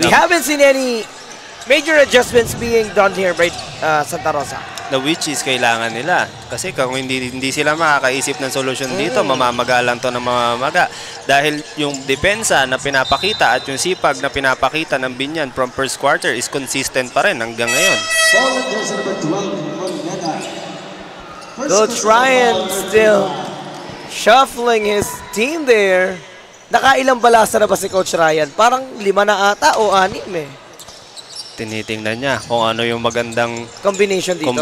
We haven't seen any major adjustments being done here by Santa Rosa. na which is kailangan nila. Kasi kung hindi sila makakaisip ng solusyon dito, mamamagalan to ng mamamaga. Dahil yung depensa na pinapakita at yung sipag na pinapakita ng Binyan from first quarter is consistent pa rin hanggang ngayon. Coach Ryan still shuffling his team there. Nakailang balasa na ba si Coach Ryan? Parang 5 na ata o 6 eh. Tinitingnan niya kung ano yung magandang combination dito.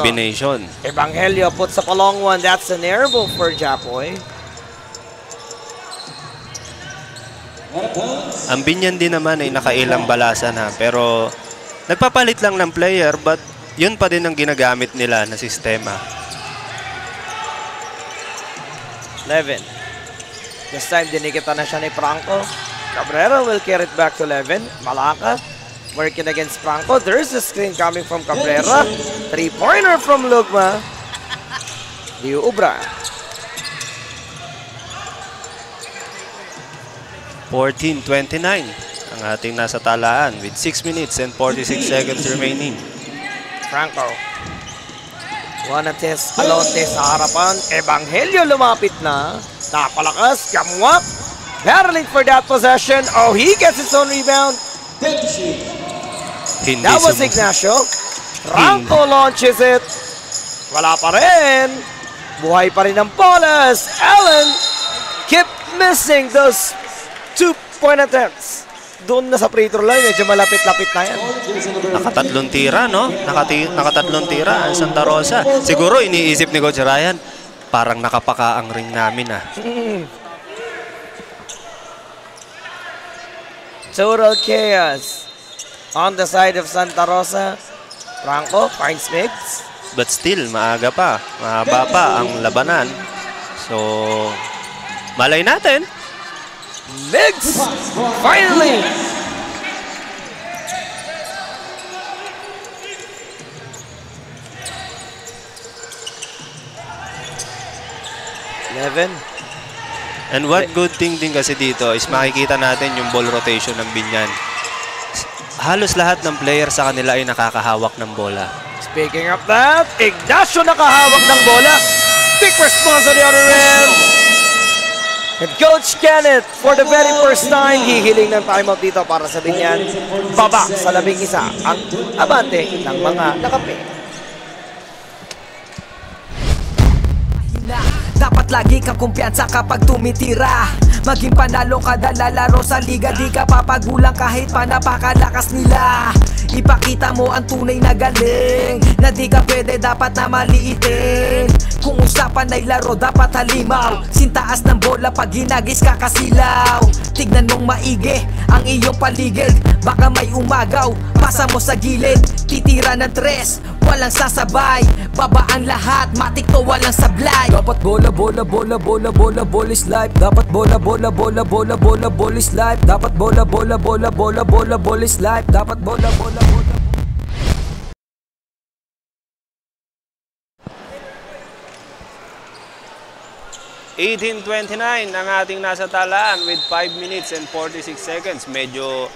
Evangelio puts up a long one. That's an air ball for Japoy. Ang Binyan din naman ay nakailang balasa na. Pero nagpapalit lang ng player but yun pa din ang ginagamit nila na sistema. 11. This time dinikita na siya ni Franco. Cabrera will carry it back to 11. Malaka working against Franco. There's a screen coming from Cabrera. 3-pointer from Lugma. Liu Ubra. 14-29 ang ating nasa talaan with 6 minutes and 46 seconds remaining. Franco. Juanates, Alote sa harapan. Evangelio lumapit na. Napalakas. Kamwak. Battling for that possession. Oh, he gets his own rebound. That was Ignacio. Franco launches it. Wala pa rin. Buhay pa rin ang Paulus. Allen keep missing those 2-point attempts. Doon na sa free throw line, medyo malapit-lapit na yan. Nakatatlong tira, no? Nakatatlong tira ang Santa Rosa. Siguro iniisip ni Coach Ryan, parang nakapaka ang ring namin, ah. Total chaos on the side of Santa Rosa. Franco finds Migs. But still, maaga pa. Mahaba pa ang labanan. So, malay natin. Migs! Finally! And what good thing din kasi dito is makikita natin yung ball rotation ng Binyan. Halos lahat ng player sa kanila ay nakakahawak ng bola. Speaking of that, Ignacio nakahawak ng bola. Big response on the other end. And Coach Kenneth, for the very first time, hihiling ng timeout dito para sa Binyan. Baba sa 11 ang abante ng mga nakape. Dapat lagi kang kumpiyansa kapag tumitira. Maging panalo kada lalaro sa liga. Di ka papagulang kahit pa napakalakas nila. Ipakita mo ang tunay na galing, na di ka pwede dapat na maliitin. Kung usapan ay laro dapat halimaw. Sintaas ng bola pag ginagis kakasilaw. Tignan mong maigi ang iyong paligid. Baka may umagaw, pasa mo sa gilid. Titira ng 3, walang sasabay. Baba ang lahat, matik to walang sablay. Dapat bola, bola, bola, bola, bola, bola is life. Dapat bola, bola, bola, bola, bola, bola is life. Dapat bola, bola, bola, bola, bola, bola is life. Dapat bola, bola, bola. 18-29 ang ating nasa talaan with 5 minutes and 46 seconds. Medyo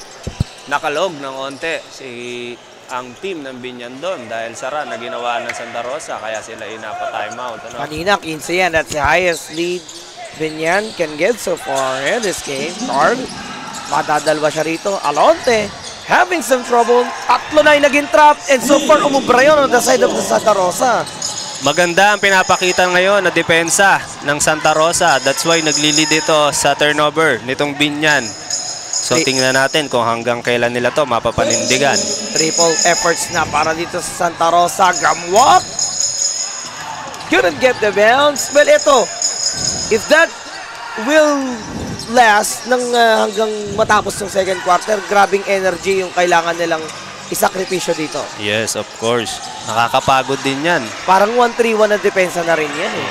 nakalog ng onte ang team ng Binyan doon dahil sara na ginawa ng Santa Rosa kaya sila inapa-timeout. Ano? Kanina, 15 yan. That's the highest lead Binyan can get so far in this game. Carl, madadalwa siya rito. Alonte, having some trouble. 3 na yung naging trap and so far umubra yun on the side of the Santa Rosa. Maganda ang pinapakita ngayon na depensa ng Santa Rosa. That's why naglilid ito sa turnover nitong Binyan. So tingnan natin kung hanggang kailan nila to mapapanindigan. Triple efforts na para dito sa Santa Rosa. Gamwak! Couldn't get the bounce. Well, ito, if that will last hanggang matapos ng second quarter, grabing energy yung kailangan nilang isakripisyo dito. Yes, of course. Nakakapagod din yan. Parang 1-3-1 na depensa na rin yan eh.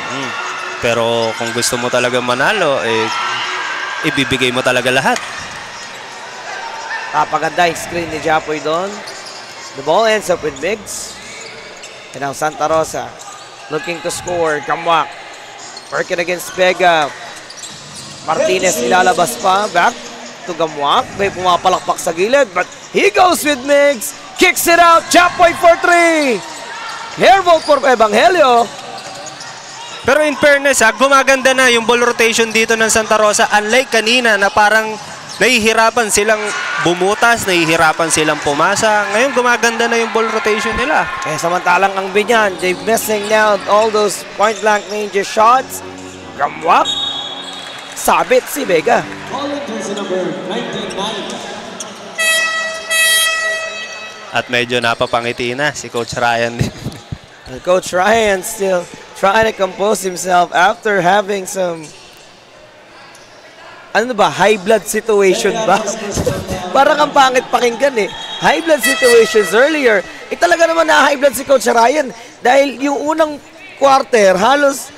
Pero kung gusto mo talaga manalo, ibibigay mo talaga lahat. Napaganda yung screen ni Japoy doon. The ball ends up with Migs. And now Santa Rosa looking to score. Kamwak working against Vega. Martinez ilalabas pa. Back to Gamwak. May pumapalakpak sa gilid but he goes with Migs. Kicks it out. Japoy for 3. Hair vote for Evangelio. Pero in fairness, gumaganda na yung ball rotation dito ng Santa Rosa. Unlike kanina na parang nahihirapan silang bumutas, nahihirapan silang pumasa. Ngayon gumaganda na yung ball rotation nila. Samantalang ang Binyan, they're missing now all those point-blank range shots. Gamwak. Sabit si Vega. At medyo napapangiti na si Coach Ryan. Coach Ryan still trying to compose himself after having some high blood situation ba? Parang ang pangit pakinggan eh. High blood situations earlier. Talaga naman na high blood si Coach Ryan dahil yung unang quarter halos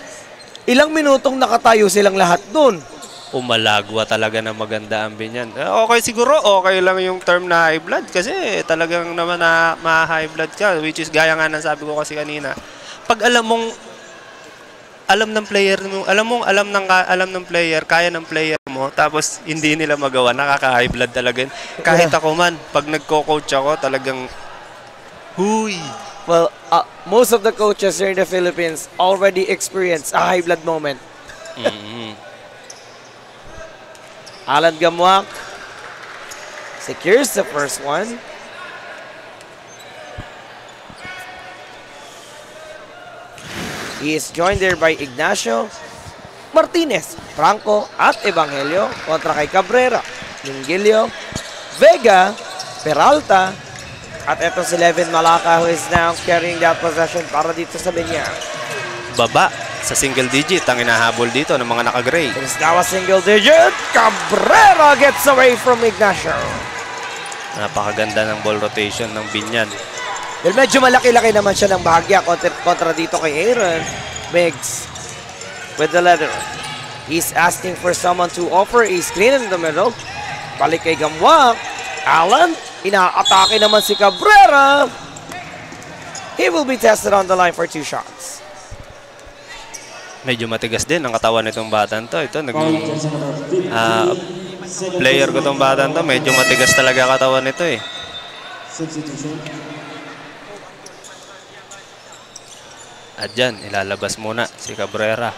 ilang minutong nakatayo silang lahat dun. Umalagwa talaga na maganda ang Binyan. Okay siguro, okay lang yung term na high blood kasi talagang naman na ma-high blood ka, which is gaya nga ng sabi ko kasi kanina. Pag alam ng player mo, alam ng player, kaya ng player mo, tapos hindi nila magawa, nakaka-high blood talaga. Kahit ako man, pag nagko-coach ako, talagang huy. Well, most of the coaches here in the Philippines already experienced a high blood moment. Alan Gamwak secures the first one. He is joined there by Ignacio, Martinez, Franco, at Evangelio kontra kay Cabrera, Mingilio, Vega, Peralta, at eto si Levin Malacca who is now carrying that possession para dito sa Binyan. Baba sa single digit ang inahabol dito ng mga naka-gray. It is now a single digit. Cabrera gets away from Ignacio. Napakaganda ng ball rotation ng Binyan. Well, medyo malaki-laki naman siya ng bahagya kontra dito kay Aaron Miggs with the leather. He's asking for someone to offer a screen in the middle. Balik kay Gamwak. Alan, inaatake naman si Cabrera. He will be tested on the line for 2 shots. Medyo matigas din ang katawan nitong batang to. Ito, player ko itong batang to. Medyo matigas talaga katawan nito eh. At dyan, ilalabas muna si Cabrera.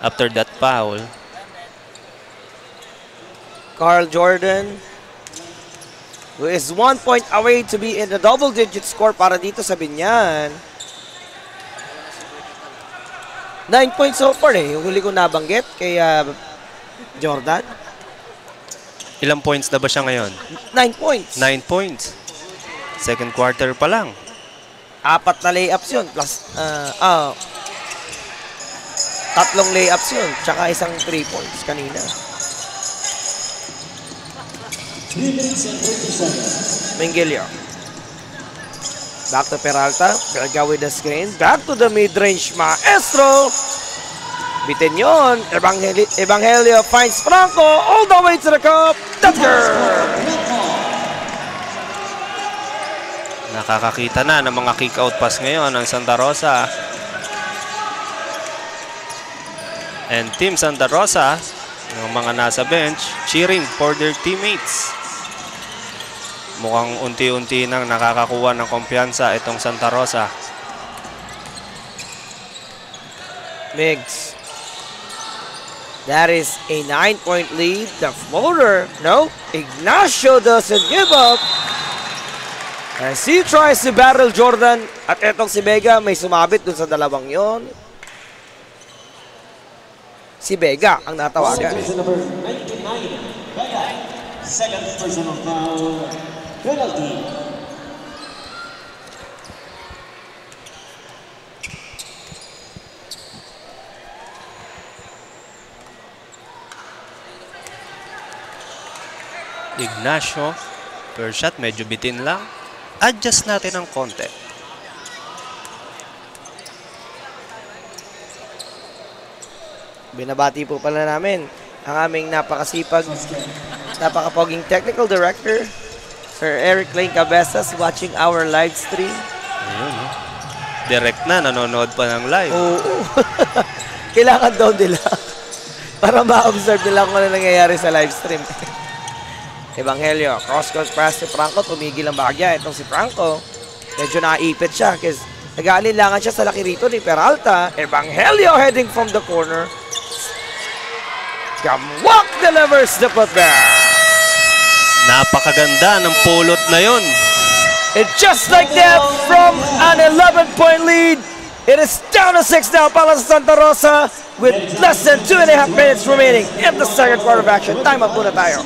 After that foul, Carl Jordan, who is 1 point away to be in the double-digit score para dito sa Binyan. 9 points so far eh. Yung huli ko nabanggit kay Jordan. ilang points na ba siya ngayon? 9 points. 9 points. Second quarter pa lang. 4 na layups yun. Plus, 3 layups yun. Tsaka isang 3 points kanina. Mingilio. Back to Peralta. Berga with the screen. Back to the mid-range maestro. Bitin yun. Evangelio finds Franco all the way to the cup. That's good. Nakakakita na ng mga kick-out pass ngayon ng Santa Rosa. And Team Santa Rosa, ng mga nasa bench, cheering for their teammates. Mukhang unti-unti nang nakakakuha ng kumpiyansa itong Santa Rosa. Miggs. That is a 9-point lead. The floater. No. Ignacio doesn't give up. As he tries to battle Jordan. At etong si Vega may sumabit dun sa dalawang yon. Si Vega ang natawagan. Second personal foul. Penalty. Ignacio, first shot medyo bitin lang. Adjust natin ng konti. Binabati po pala namin ang aming napakasipag, napakapoging technical director, Sir Eric Lane Cabezas, watching our live stream. Ayun, oh. Direct na, nanonood pa ng live. Oo. Kailangan daw nila para ma-observe nila kung ano nangyayari sa live stream. Evangelio, cross-court pass si Franco, tumigil ang bahagya. Itong si Franco, medyo naipit siya kasi Nag-aalinlangan siya sa laki rito ni Peralta. Evangelio heading from the corner. Gamwak delivers the putback. Napakaganda ng pulot na yun. And just like that, from an 11-point lead, it is down to 6 now para sa Santa Rosa with less than 2.5 minutes remaining in the second quarter of action. Time up muna tayo.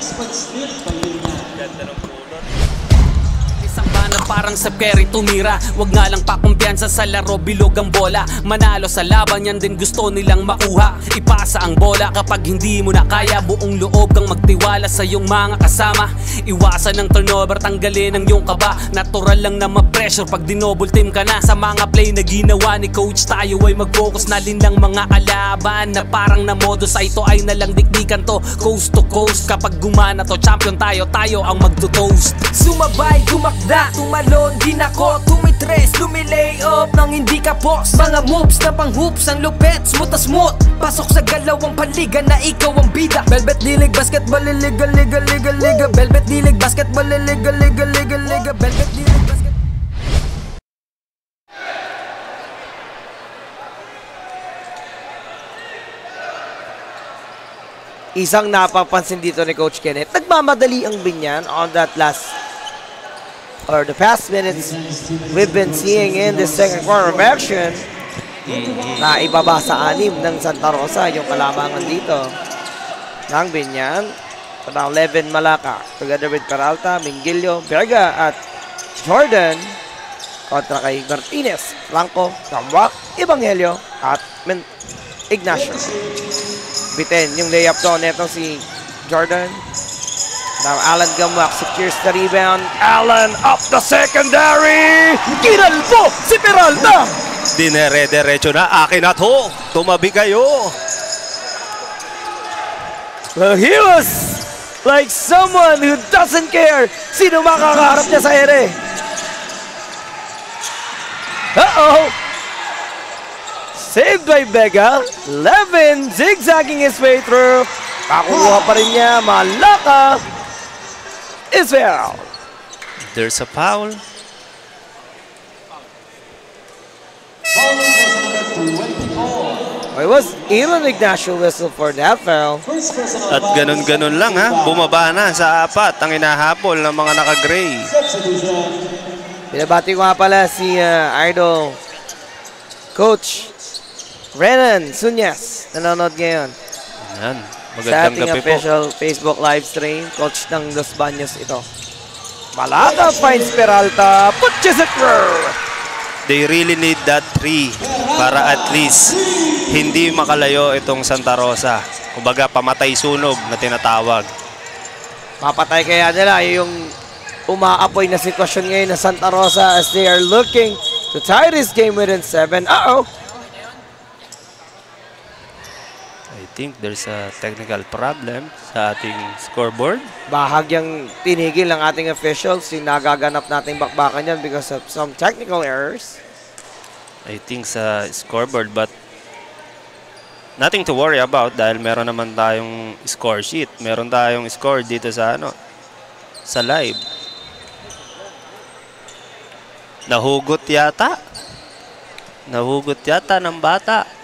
Parang sa Perry tumira, wag nga lang pakumpiyansa sa laro, bilog ang bola. Manalo sa laban, yan din gusto nilang makuha. Ipasa ang bola kapag hindi mo na kaya. Buong loob kang magtiwala sa iyong mga kasama. Iwasan ng turnover, tanggalin ang iyong kaba. Natural lang na ma-pressure pag dinouble team ka na. Sa mga play na ginawa ni coach, tayo ay mag-focus na linlang mga kalaban. Na parang na modus, ay ito ay nalang dikdikan to. Coast to coast, kapag gumana to, champion tayo, tayo ang magto-toast. Sumabay, gumakda, tumalon, di nako, tumitres, lumilay up nang hindi ka post. Mga moves na pang hoops, ang lupet, smooth na smooth. Pasok sa galawang paliga na ikaw ang bida. Velvet D-League Basketball, liga, liga, liga, liga. Velvet D-League Basketball, liga, liga, liga, liga. Velvet D-League Basketball. Isang napapansin dito ni Coach Kenneth, nagmamadali ang Binyan on that last or the past minutes we've been seeing in this second quarter of action. Na ibaba sa 6 ng Santa Rosa yung kalamangan dito ng Binyan. Parang 11 Malaka together with Peralta, Mingilio, Berga at Jordan kontra kay Martinez, Franco, Gamwak, Evangelio at Ignacio. Bitin yung layup doon. Ito si Jordan. Now Alan Gamwak secures the rebound. Alan up the secondary. Kinalbo si Peralta. Dinere-derecho na. Akin na to. Tumabi kayo. Well, he was like someone who doesn't care sino makakaharap niya sa ere. Uh-oh. Saved by Vega. Levin zigzagging his way through. Pakuha pa rin niya. Malaka is foul. There's a foul. It was Elon Ignacio whistle for that foul. At ganun-ganun lang ha. Bumaba na sa 4 ang inahabol ng mga naka-gray. Binabati ko nga pala si idol Coach Renan Sunyas, nanonood ngayon. Yan. Sa Magandang ating gabi po. official Facebook live stream, coach ng Los Baños ito. Malaka finds Peralta, punches it through. They really need that 3 para at least hindi makalayo itong Santa Rosa. Kumbaga, pamatay sunog na tinatawag. Mapatay kaya nila yung umaapoy na sitwasyon ngayon na Santa Rosa as they are looking to tie this game within 7. Uh-oh. I think there's a technical problem sa ating scoreboard. Bahagyang tinigil ng ating officials yung nagaganap nating bakbakan yan because of some technical errors. I think sa scoreboard, but nothing to worry about dahil meron naman tayong score sheet. Meron tayong score dito sa sa live. Nahugot yata. Nahugot yata ng bata.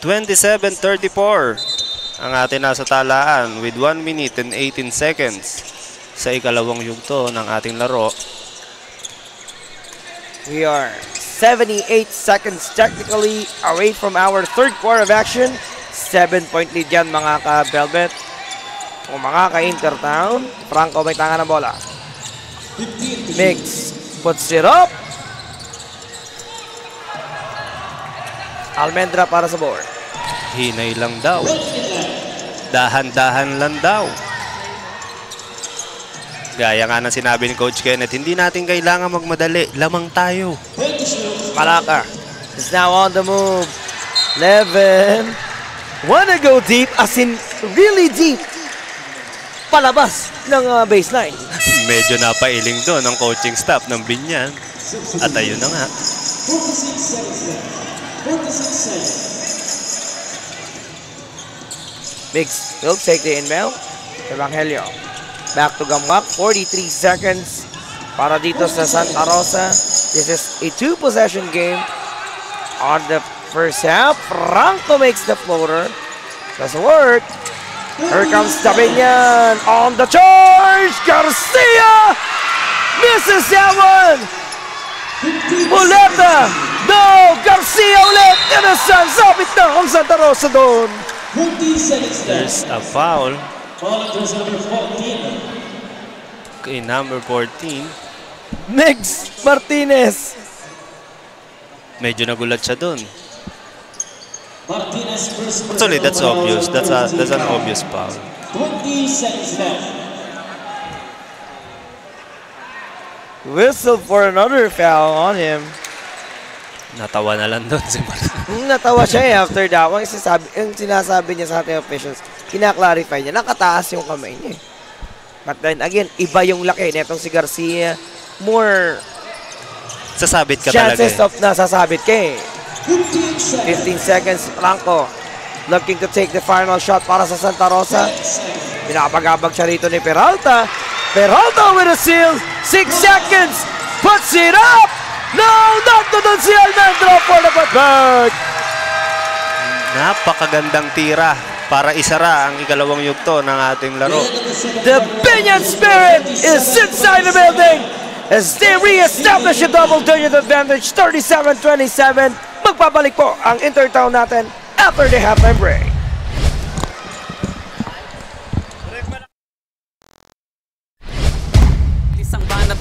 (27-34) ang atin nasa talaan with 1 minute and 18 seconds sa ikalawang yugto ng ating laro. We are 78 seconds technically away from our third quarter of action. 7-point lead yan mga ka-Velvet o mga ka-Intertown. Franco may tanga ng bola. Mix puts it up. Almendra para sa board. Hinay lang daw. Dahan-dahan lang daw. Gaya nga ng sinabi ni Coach Kenneth, hindi natin kailangan magmadali. Lamang tayo. Malaka is now on the move. Levin wanna go deep, as in really deep. Palabas ng baseline. Medyo napailing doon ang coaching staff ng Binyan. At ayun na nga. Migs will take the inbound. Evangelio. Back to Gambak. 43 seconds para dito sa Santa Rosa. This is a 2-possession game on the first half. Franco makes the floater. Doesn't work. Here comes Tabinyan on the charge. Garcia misses that one. Muleta. No. Garcia ulit. Innocent. Sabit na ang Santa Rosa doon. There's a foul. Number 14. Okay, number 14. Migs Martinez. Medyo nagulat siya doon. Martinez first. Actually, that's obvious. That's an obvious foul. 20 seconds left. Whistle for another foul on him. Natawa na lang doon si Martin. Natawa siya after that one. Yung sinasabi niya sa ating officials, kinaklarify niya, nakataas yung kamay niya. But then again, iba yung laki netong si Garcia. More sasabit ka talaga. Chances of nasasabit ka eh. 15 seconds, Franco. Looking to take the final shot para sa Santa Rosa. Pinapagabag siya rito ni Peralta. Peralta with a seal. 6 seconds. Puts it up. No, not to dun si Almendro for the putback. Napakagandang tira para isara ang ikalawang yugto ng ating laro. The Binyan Spirit is inside the building as they re-establish a double-digit advantage, 37-27. Magpapalik po ang Intertown natin after the halftime break.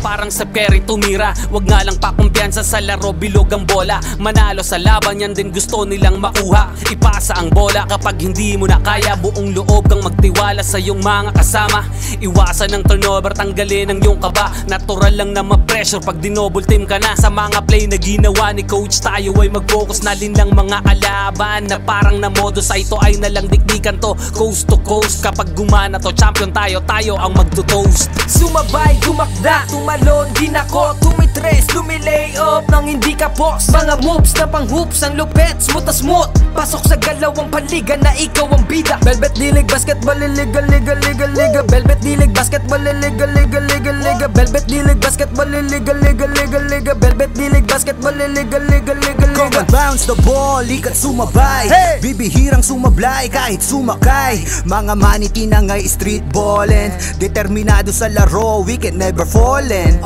Parang sa Perry tumira, wag nga lang pakumpiyansa sa laro, bilog ang bola. Manalo sa laban, yan din gusto nilang makuha. Ipasa ang bola kapag hindi mo na kaya. Buong loob kang magtiwala sa iyong mga kasama. Iwasan ng turnover, tanggalin ang iyong kaba. Natural lang na ma-pressure pag dinouble team ka na. Sa mga play na ginawa ni coach, tayo ay mag-focus na din lang mga kalaban. Na parang na modo sa ito ay nalang dikdikan to, coast to coast. Kapag gumana to, champion tayo, tayo ang magto-toast. Sumabay, dumakda, tumalon, di nako, tumitres, lumilay up nang hindi ka post. Mga moves na pang hoops, ang lupet, smooth na smooth. Pasok sa galawang paliga na ikaw ang bida. Velvet D-League Basketball, liga, liga, liga, liga. Velvet D-League Basketball, liga, liga, liga, liga. Velvet D-League Basketball, liga, liga, liga, liga. Velvet D-League Basketball, liga, liga, liga, liga. Come and bounce the ball, ikat sumabay. Hey! Bibihirang sumablay kahit sumakay. Mga maniti na ngay street ballin'. Determinado sa laro, we can never fallen.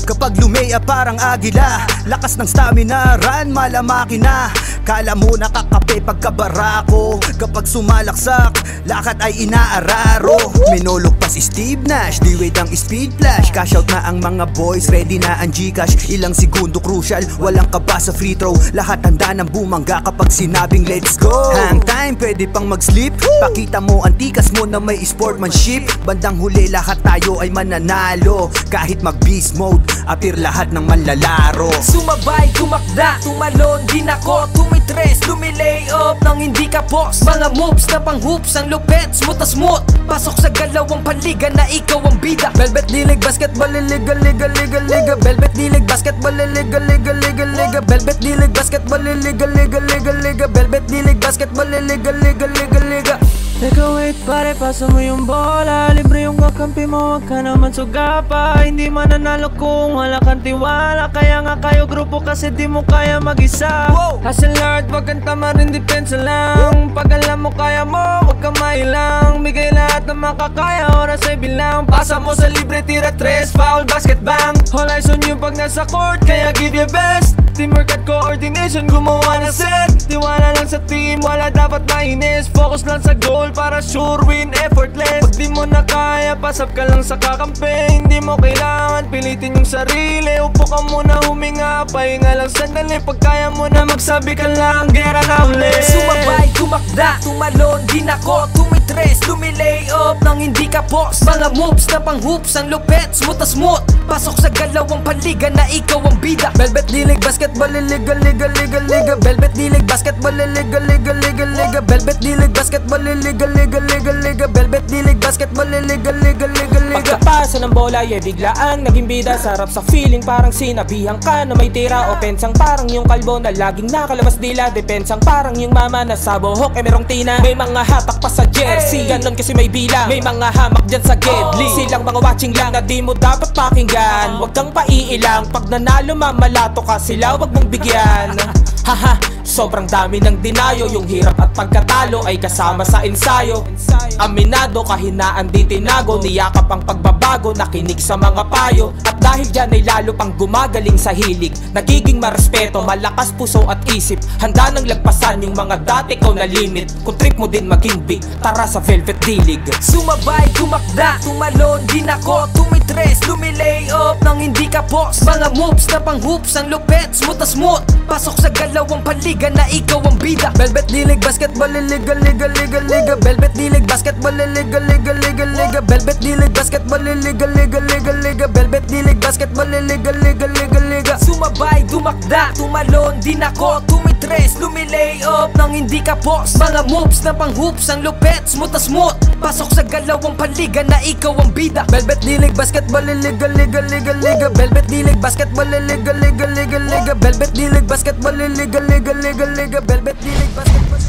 Kapag lumea parang agila, lakas ng stamina, run malamaki na. Kala mo nakakape pagkabarako. Kapag sumalaksak, lakad ay inaararo. Minulog pa si Steve Nash, di wait ang speed flash. Cash out na ang mga boys, ready na ang Gcash. Ilang segundo crucial, walang kaba sa free throw. Lahat handa ng bumangga kapag sinabing let's go. Hang time, pwede pang mag-sleep. Pakita mo ang tikas mo na may sportsmanship. Bandang huli lahat tayo ay mananalo. Kahit mag-beast mode, appear lahat ng manlalaro. Sumabay, tumakda, tumalon, di nako, tumitres, lumilay up nang hindi ka post. Mga moves na pang hoops, ang lupet, smooth na smooth. Pasok sa galawang paliga na ikaw ang bida. Velvet D-League Basketball, liga, liga, liga, liga. Velvet D-League Basketball, liga, liga, liga, liga. Velvet D-League Basketball, liga, liga, liga, liga. Velvet D-League Basketball, liga, liga, liga, liga. Teka wait pare, pasa mo yung bola. Libre yung kakampi mo, wag ka naman sugapa. Hindi mananalo kung wala kang tiwala. Kaya nga kayo grupo kasi di mo kaya mag-isa. Hustle hard, wag kang tamarin, depensa lang. Pag alam mo kaya mo, wag kang mailang. Bigay lahat ng makakaya, oras ay bilang. Pasa mo sa libre, tira tres, foul, basket bang. All eyes on you pag nasa court, kaya give your best. Teamwork at coordination, gumawa na set. Tiwala lang sa team, wala dapat mainis. Focus lang sa goal para sure win, effortless. Pag di mo na kaya, pasap ka lang sa kakampi. Hindi mo kailangan pilitin yung sarili. Upo ka muna, huminga, pahinga lang sandali. Pag kaya mo na magsabi ka lang, gera na ulit. Sumabay, tumakda, tumalon, di nako, tumitres, lumilay up nang hindi ka post. Mga moves na pang hoops, ang lupet, smooth na smooth. Pasok sa galawang panliga na ikaw ang bida. Velvet D-League Basketball Liga, Liga, Liga, Liga. Velvet D-League Basketball Liga, Liga, Liga, Liga. Velvet D-League Basketball Liga, Liga, Liga, Liga. Velvet D-League Basketball Liga, Liga, Liga, Liga. Pagkapasa ng bola, biglaang naging bida. Sarap sa feeling parang sinabihan ka na may tira. Opensang parang yung kalbo na laging nakalabas dila. Depensang parang yung mama na sa buhok merong tina. May mga hatak pa sa jersey, ganon kasi may bilang. May mga hamak dyan sa gedli. Silang mga watching lang na di mo dapat pakinggan. Huwag kang paiilang, pag nanalo mamalato ka sila, huwag mong bigyan. Haha, sobrang dami ng dinayo. Yung hirap at pagkatalo ay kasama sa ensayo. Aminado, kahinaan di tinago. Niyakap ang pagbabago, nakinig sa mga payo. At dahil dyan ay lalo pang gumagaling sa hilig. Nagiging marespeto, malakas puso at isip. Handa nang lagpasan yung mga dati ko na limit. Kung trip mo din maging big, tara sa Velvet D-League. Sumabay, tumakda, tumalon, din ako, tumitres, lumilay up nang hindi ka boss. Mga moves na pang hoops, ang lupet, smooth na smooth. Pasok sa galawang panliga na ikaw ang bida. Velvet D-League Basketball Liga, Liga, Liga, Liga. Velvet D-League Basketball Liga, Liga, Liga, Liga. Velvet D-League Basketball Liga, Liga, Liga, Liga. Velvet D-League Basketball Liga, Liga, Liga, Liga. Sumabay, tumakda, tumalon, din ako, tumitres, lumilay up nang hindi ka boss. Mga moves na pang hoops, ang lupet, smooth na smooth. Pasok sa galawang panliga na ikaw ang bida. Velvet D-League Basketball Liga, Liga, Liga, Liga. Velvet D-League Basketball Liga, Liga, Liga, Liga. Velvet D-League Basketball Liga, Liga, Liga, Liga. Velvet D-League Basketball.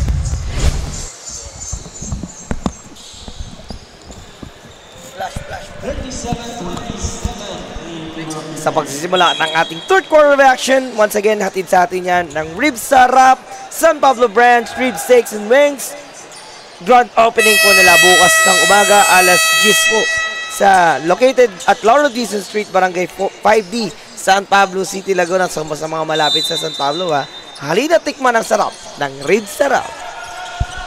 Sa pagsisimula ng ating third quarter reaction, once again, hatid sa atin yan ng Ribs Sarap, San Pablo Branch, Rib Steaks and Wings. Grand opening po nila bukas ng umaga, alas 10 po. Located at Lauro Dizon Street, Barangay 5D, San Pablo City, Laguna. So, sa mga malapit sa San Pablo, halina tikman ang sarap ng Ribs Sarap.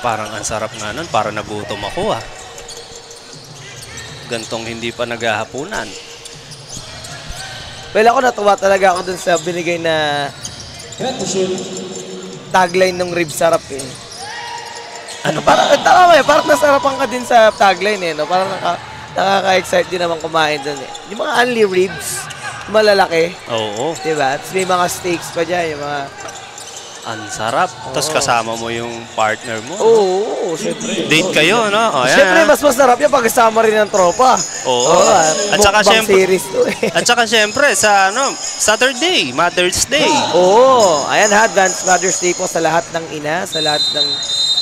Parang ang sarap nga nun, parang nagutom ako Gantong hindi pa naghahapunan. Well, ako natuwa talaga ako dun sa binigay na tagline ng Ribs Sarap Ano ba? Parang nasarapan ka din sa tagline no? Parang nakaka-excite din naman kumain dun Yung mga only ribs, malalaki. Oo. Diba? Tapos may mga steaks pa dyan, yung mga... Ang sarap. Tapos kasama mo yung partner mo. Oo, syempre. Date kayo, no? Syempre, mas masarap yan pag kasama rin ng tropa. Oo. At saka syempre, at saka syempre, sa Saturday, Mother's Day. Oo. Ayan advance Mother's Day po sa lahat ng ina, sa lahat ng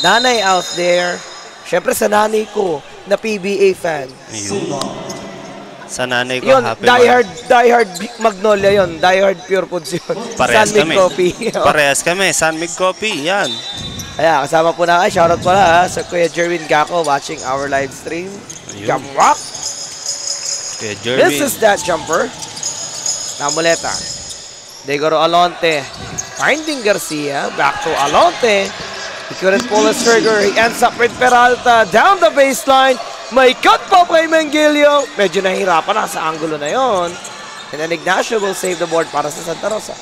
nanay out there. Syempre sa nanay ko na PBA fan. Ayun. Sa nanay ko, yun, happy diehard Magnolia yun. Diehard Pure Foods yun. Parehas San Mig kami. Coffee. Parehas kami. San Mig Coffee. Yan. Kaya, kasama po na kayo. Shoutout pala sa Kuya Jerwin Gaco watching our live stream. Gamwak. Kuya Jerwin. This is that jumper. Namuleta. Degoro Alonte. Finding Garcia. Back to Alonte. He couldn't pull his trigger. He ends up with Peralta. Down the baseline. May cut pa kay Mengilio. Medyo nahihirapan na sa angulo na yon. And then Ignacio will save the board para sa Santa Rosa.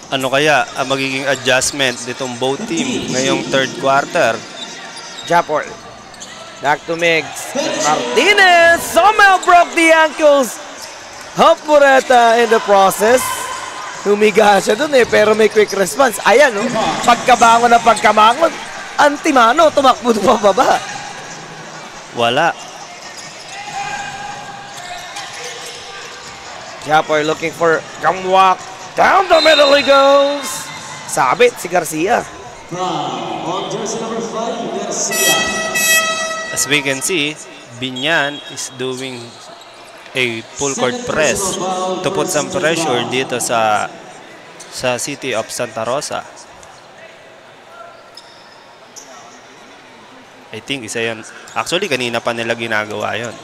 Ano kaya ang magiging adjustment nitong both team ngayong third quarter? Japol. Back to Migs. Martinez somehow broke the ankles. Hup Moreta in the process. Humiga siya dun pero may quick response. Ayan pagkabangon na pagkabangon. Antimano, tumakbo pa baba. Wala. Japor looking for Gamwak. Down the middle he goes. Sabit si Garcia. On jersey number 5, Garcia. As we can see, Binyan is doing a full court press to put some pressure dito sa city of Santa Rosa. I think isa yun. Actually, kanina pa nila ginagawa yun.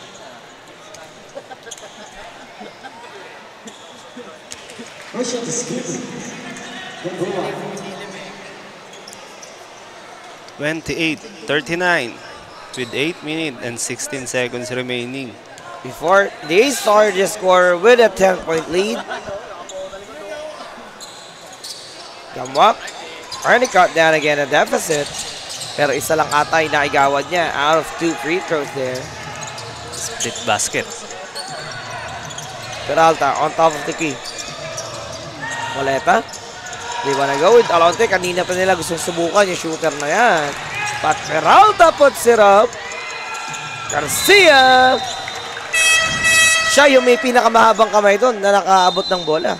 (28-39) with 8 minutes and 16 seconds remaining. Before they started the score with a 10-point lead. Gamwak. Trying to cut down again a deficit. Pero isa lang ata yung naigawad niya out of 2 free throws there. Split basket. Peralta on top of the key. Moleta. Di ba nag-go with Alonte? Kanina pa nila gustong subukan yung shooter na yan. But Peralta puts it up. Garcia. Siya yung may pinakamahabang kamay doon na nakaabot ng bola.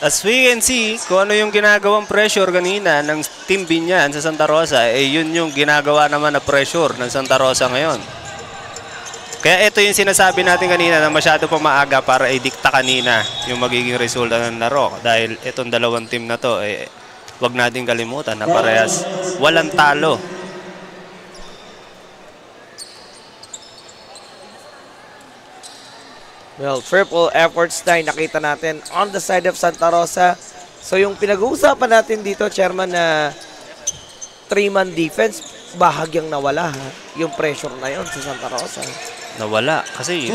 As we can see, kung ano yung ginagawang pressure kanina ng Team Binyan sa Santa Rosa, yun yung ginagawa naman na pressure ng Santa Rosa ngayon. Kaya ito yung sinasabi natin kanina na masyado pa maaga para idikta kanina yung magiging resulta ng laro. Dahil itong dalawang team na to, wag natin kalimutan na parehas walang talo. Well, triple efforts na nakita natin on the side of Santa Rosa. So yung pinag-uusapan natin dito, Chairman, na 3-man defense, bahagyang nawala ha? Yung pressure na yon sa Santa Rosa. Nawala kasi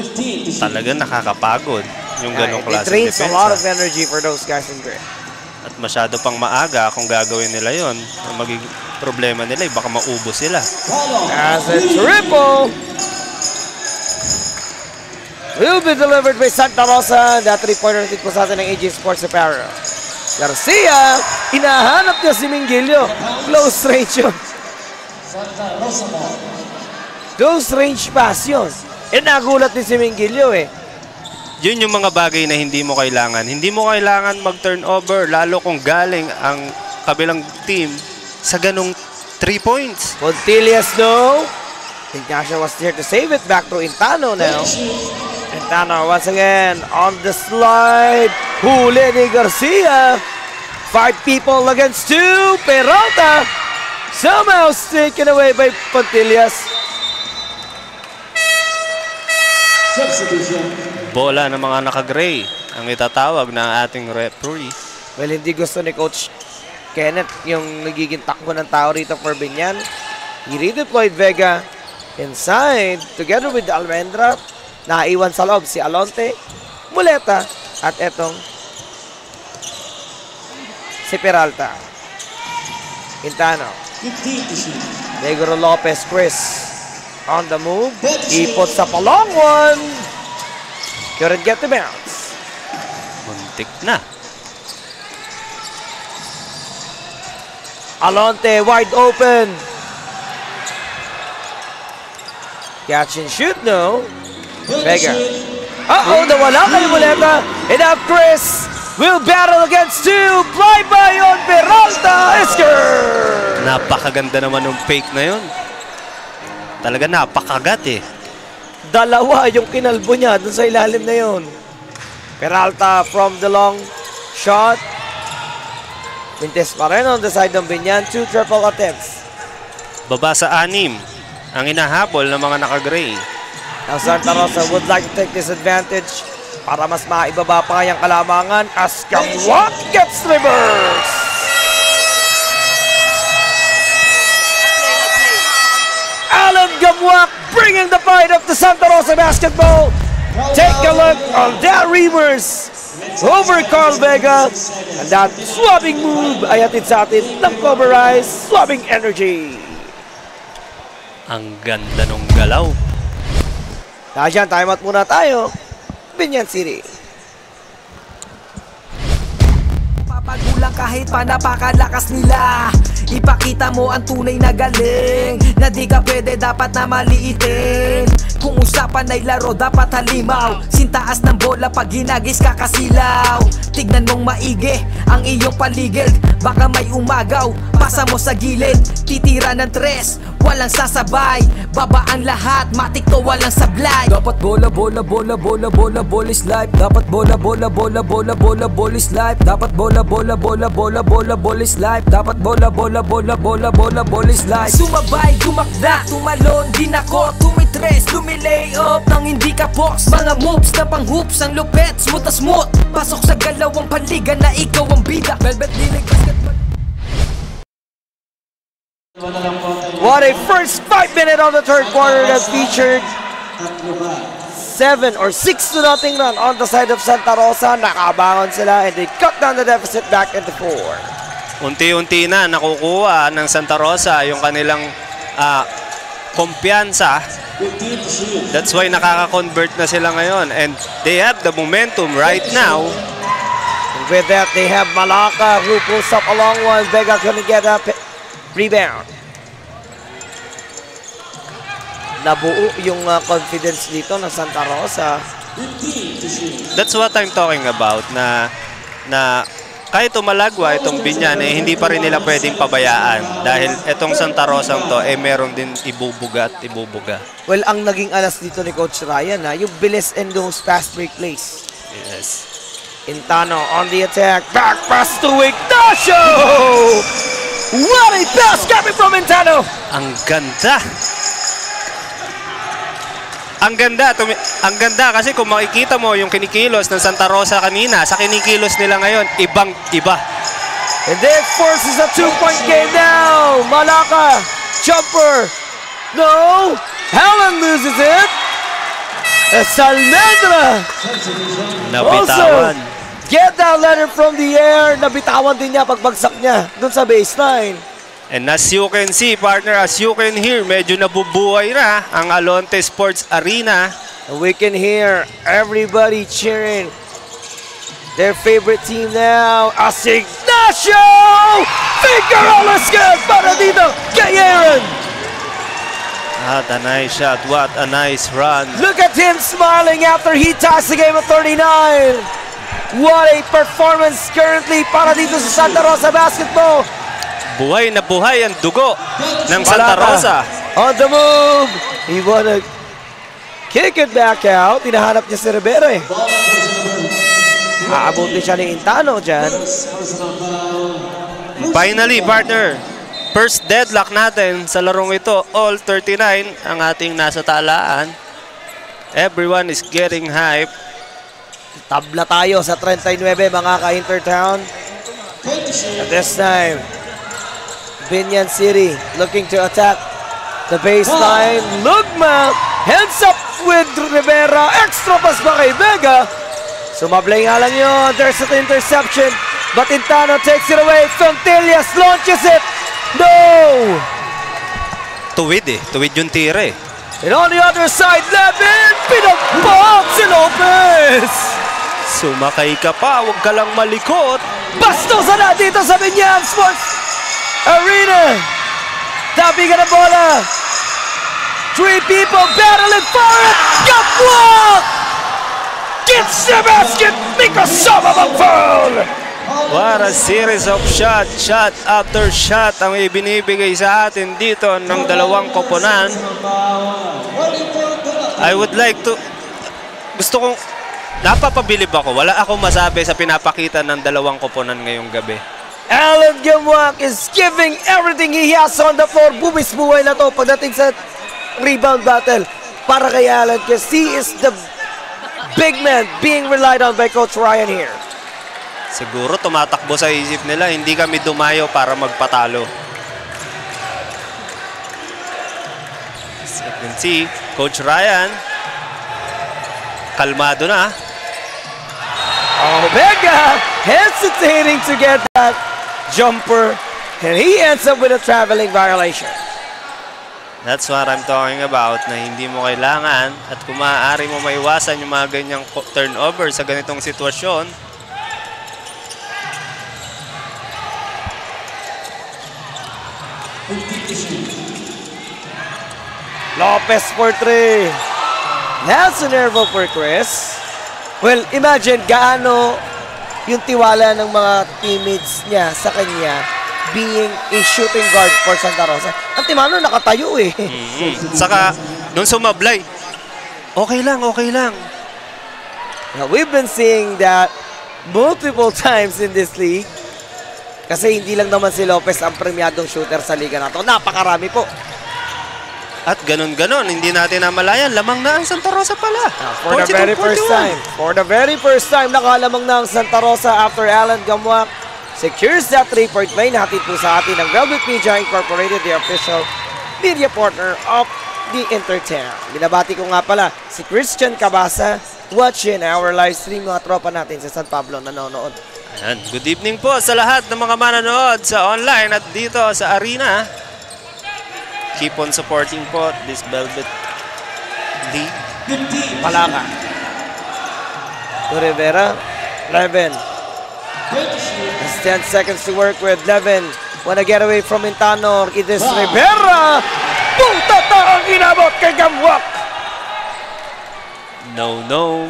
talagang nakakapagod yung ganong klase defense. It drains a lot of depensa. energy for those guys in grid. At masyado pang maaga kung gagawin nila yon. Ang magiging problema nila, baka maubos sila. As a triple will be delivered by Santa Rosa. That 3-pointer hit po sa atin ng AJ Sports Apparel. Garcia, hinahanap niya si Mingilio. Close range yun. Close range pass yun. Nagulat din si Mingilio Yun yung mga bagay na hindi mo kailangan. Hindi mo kailangan mag-turnover, lalo kung galing ang kabilang team sa ganong 3 points. Pontillas, no. Ignacio was here to save it. Back to Intano now. Intano once again on the slide. Huli ni Garcia. 5 people against 2. Peralta somehow taken away by Pontillas. Bola ng mga naka-gray ang itatawag ng ating referee. Well, hindi gusto ni Coach Kenneth yung nagiging takbo ng tao rito for Binyan. He redeployed Vega inside together with Almendra. Naiwan sa loob si Alonte, Muleta, at etong si Peralta. Quintano. Negro Lopez, Chris on the move. Ipot sa palong one. Couldn't get the bounce. Muntik na. Alonte wide open. Catch and shoot, no. Vega. Nawala kay Muleta. And up Chris will battle against 2. Fly-by on Peralta. Esker! Napakaganda naman ng fake na yun. Talaga napakagat Dalawa yung kinalbo niya dun sa ilalim na yun. Peralta from the long shot. Quintes pa rin on the side ng Binyan. 2 triple attempts. Baba sa 6 ang inahabol ng mga naka-gray. Now Santa Rosa would like to take this advantage para mas maibaba pa ngayang kalamangan as Gamwak gets reverse. Alan Gamwak bringing the fight up to Santa Rosa basketball. Take a look on that reverse over Carl Vega. And that swabbing move ay atid sa atin ng Coberize swabbing energy. Ang ganda nung galaw. Dahil dyan, timeout muna tayo. Binyan City. Papagulang kahit pa napakalakas nila. Ipakita mo ang tunay na galing. Na di ka pwede dapat na maliitin. Kung usapan ay laro dapat halimaw. Sintaas ng bola pag ginagis kakasilaw. Tignan mong maigi ang iyong paligid. Baka may umagaw, pasa mo sa gilid. Titira ng 3, walang sasabay. Baba ang lahat, matik to walang sablay. Dapat bola, bola, bola, bola, bola, bola is life. Dapat bola, bola, bola, bola, bola, bola is life. Dapat bola, bola, bola, bola, bola, bola is life. Dapat bola, bola, bola, bola, bola, bola is life. Sumabay, tumakda, tumalon, din ako, tumitres, lumilay up nang hindi ka box. Mga moves na pang hoops, ang lupet, smooth na smooth. Pasok sa galawang paliga na ikaw ang bida. Velvet Dilig Basketball. What a first 5 minute of the third quarter that featured 7 or 6 to nothing run on the side of Santa Rosa. Nakabangon sila and they cut down the deficit back into 4. Unti-unti na nakukuha ng Santa Rosa yung kanilang kumpiyansa That's why nakaka-convert na sila ngayon. And they have the momentum right now. And with that, they have Malacca who pulls up a long one. Vega couldn't get up. Rebound. Nabuo yung confidence dito ng Santa Rosa. That's what I'm talking about, na kahit umalagwa itong Binyan, hindi pa rin nila pwedeng pabayaan dahil itong Santa Rosa to meron din ibubuga at ibubuga. Well, ang naging alas dito ni Coach Ryan, yung bilis and those fast break plays. Yes. Intano on the attack. Back pass to Ignacio! What a pass coming from Intano! Ang ganda! Ang ganda kasi kung makikita mo yung kinikilos ng Santa Rosa kanina, sa kinikilos nila ngayon, ibang-iba. And that forces a 2-point game now. Malacca, jumper. No, Helen loses it. Salmendra. Nabitawan. Get that letter from the air. Nabitawan din niya pagbagsak niya dun sa baseline. And as you can see, partner, as you can hear, medyo nabubuhay na ang Alonte Sports Arena. And we can hear everybody cheering their favorite team now. As Ignacio! Figueroa's good para dito kay Aaron. What a nice shot. What a nice run. Look at him smiling after he ties the game at 39. What a performance currently para dito sa Santa Rosa Basketball. Buhay na buhay ang dugo ng Santa Rosa. On the move. He wanna kick it back out. Hinahanap niya si Rivera eh. Aabuti siya ni Intano dyan. Finally, partner. First deadlock natin sa larong ito. All 39 ang ating nasa talaan. Everyone is getting hype. Tabla tayo sa 39 mga ka-Intertown. At this time, Binyan City looking to attack the baseline. Lugma, heads up with Rivera. Extra pass ba kay Vega? Sumablay nga lang yun. There's an interception. But Intano takes it away. Fontillas launches it. No! Tuwid eh. Tuwid yung tira eh. And on the other side, Levin, pinagpahok si Lopez. Sumakay ka pa. Huwag ka lang malikot. Bastosa na dito sa Binyan Sports Arena. Tabi ka na bola. 3 people battling for it. Gapwak! Gets the basket because of a foul. What a series of shot after shot ang ibinibigay sa atin dito ng dalawang koponan. I would like to... Gusto kong... Napapabilib ako. Wala akong masabi sa pinapakita ng dalawang koponan ngayong gabi. Alan Gamwak is giving everything he has on the floor. Bumis-buhay na to pagdating sa rebound battle para kay Alan because he is the big man being relied on by Coach Ryan here. Siguro tumatakbo sa isip nila, hindi kami dumayo para magpatalo. As you can see, Coach Ryan, kalmado na. Omega hesitating to get that jumper, and he ends up with a traveling violation. That's what I'm talking about, na hindi mo kailangan at kung maaari mo maiwasan yung mga ganyang turnover sa ganitong sitwasyon. Lopez for 3. That's a nervo for Chris. Well, imagine gaano yung tiwala ng mga teammates niya sa kanya being a shooting guard for Santa Rosa. Ang Timano nakatayo eh. Saka, nung sumablay, okay lang. Now, we've been seeing that multiple times in this league. Kasi hindi lang naman si Lopez ang premiadong shooter sa liga na to. Napakarami po. At ganun-ganon, hindi natin namalayan, lamang na ang Santa Rosa pala. For the very first time, nakalamang na ang Santa Rosa after Alan Gamwak secures that 3-point play. Nahatid po sa atin ng Velvet Media Incorporated, the official media partner of the Intertown. Binabati ko nga pala si Christian Cabasa watching our live stream, mga tropa natin sa San Pablo nanonood. Ayan. Good evening po sa lahat ng mga manonood sa online at dito sa arena. Keep on supporting po this Velvet lead. Palaka. To Rivera. Levin. There's 10 seconds to work with. Levin. Wanna get away from Intano. It is Rivera. Putata ang inabot kay Gamwak. No, no.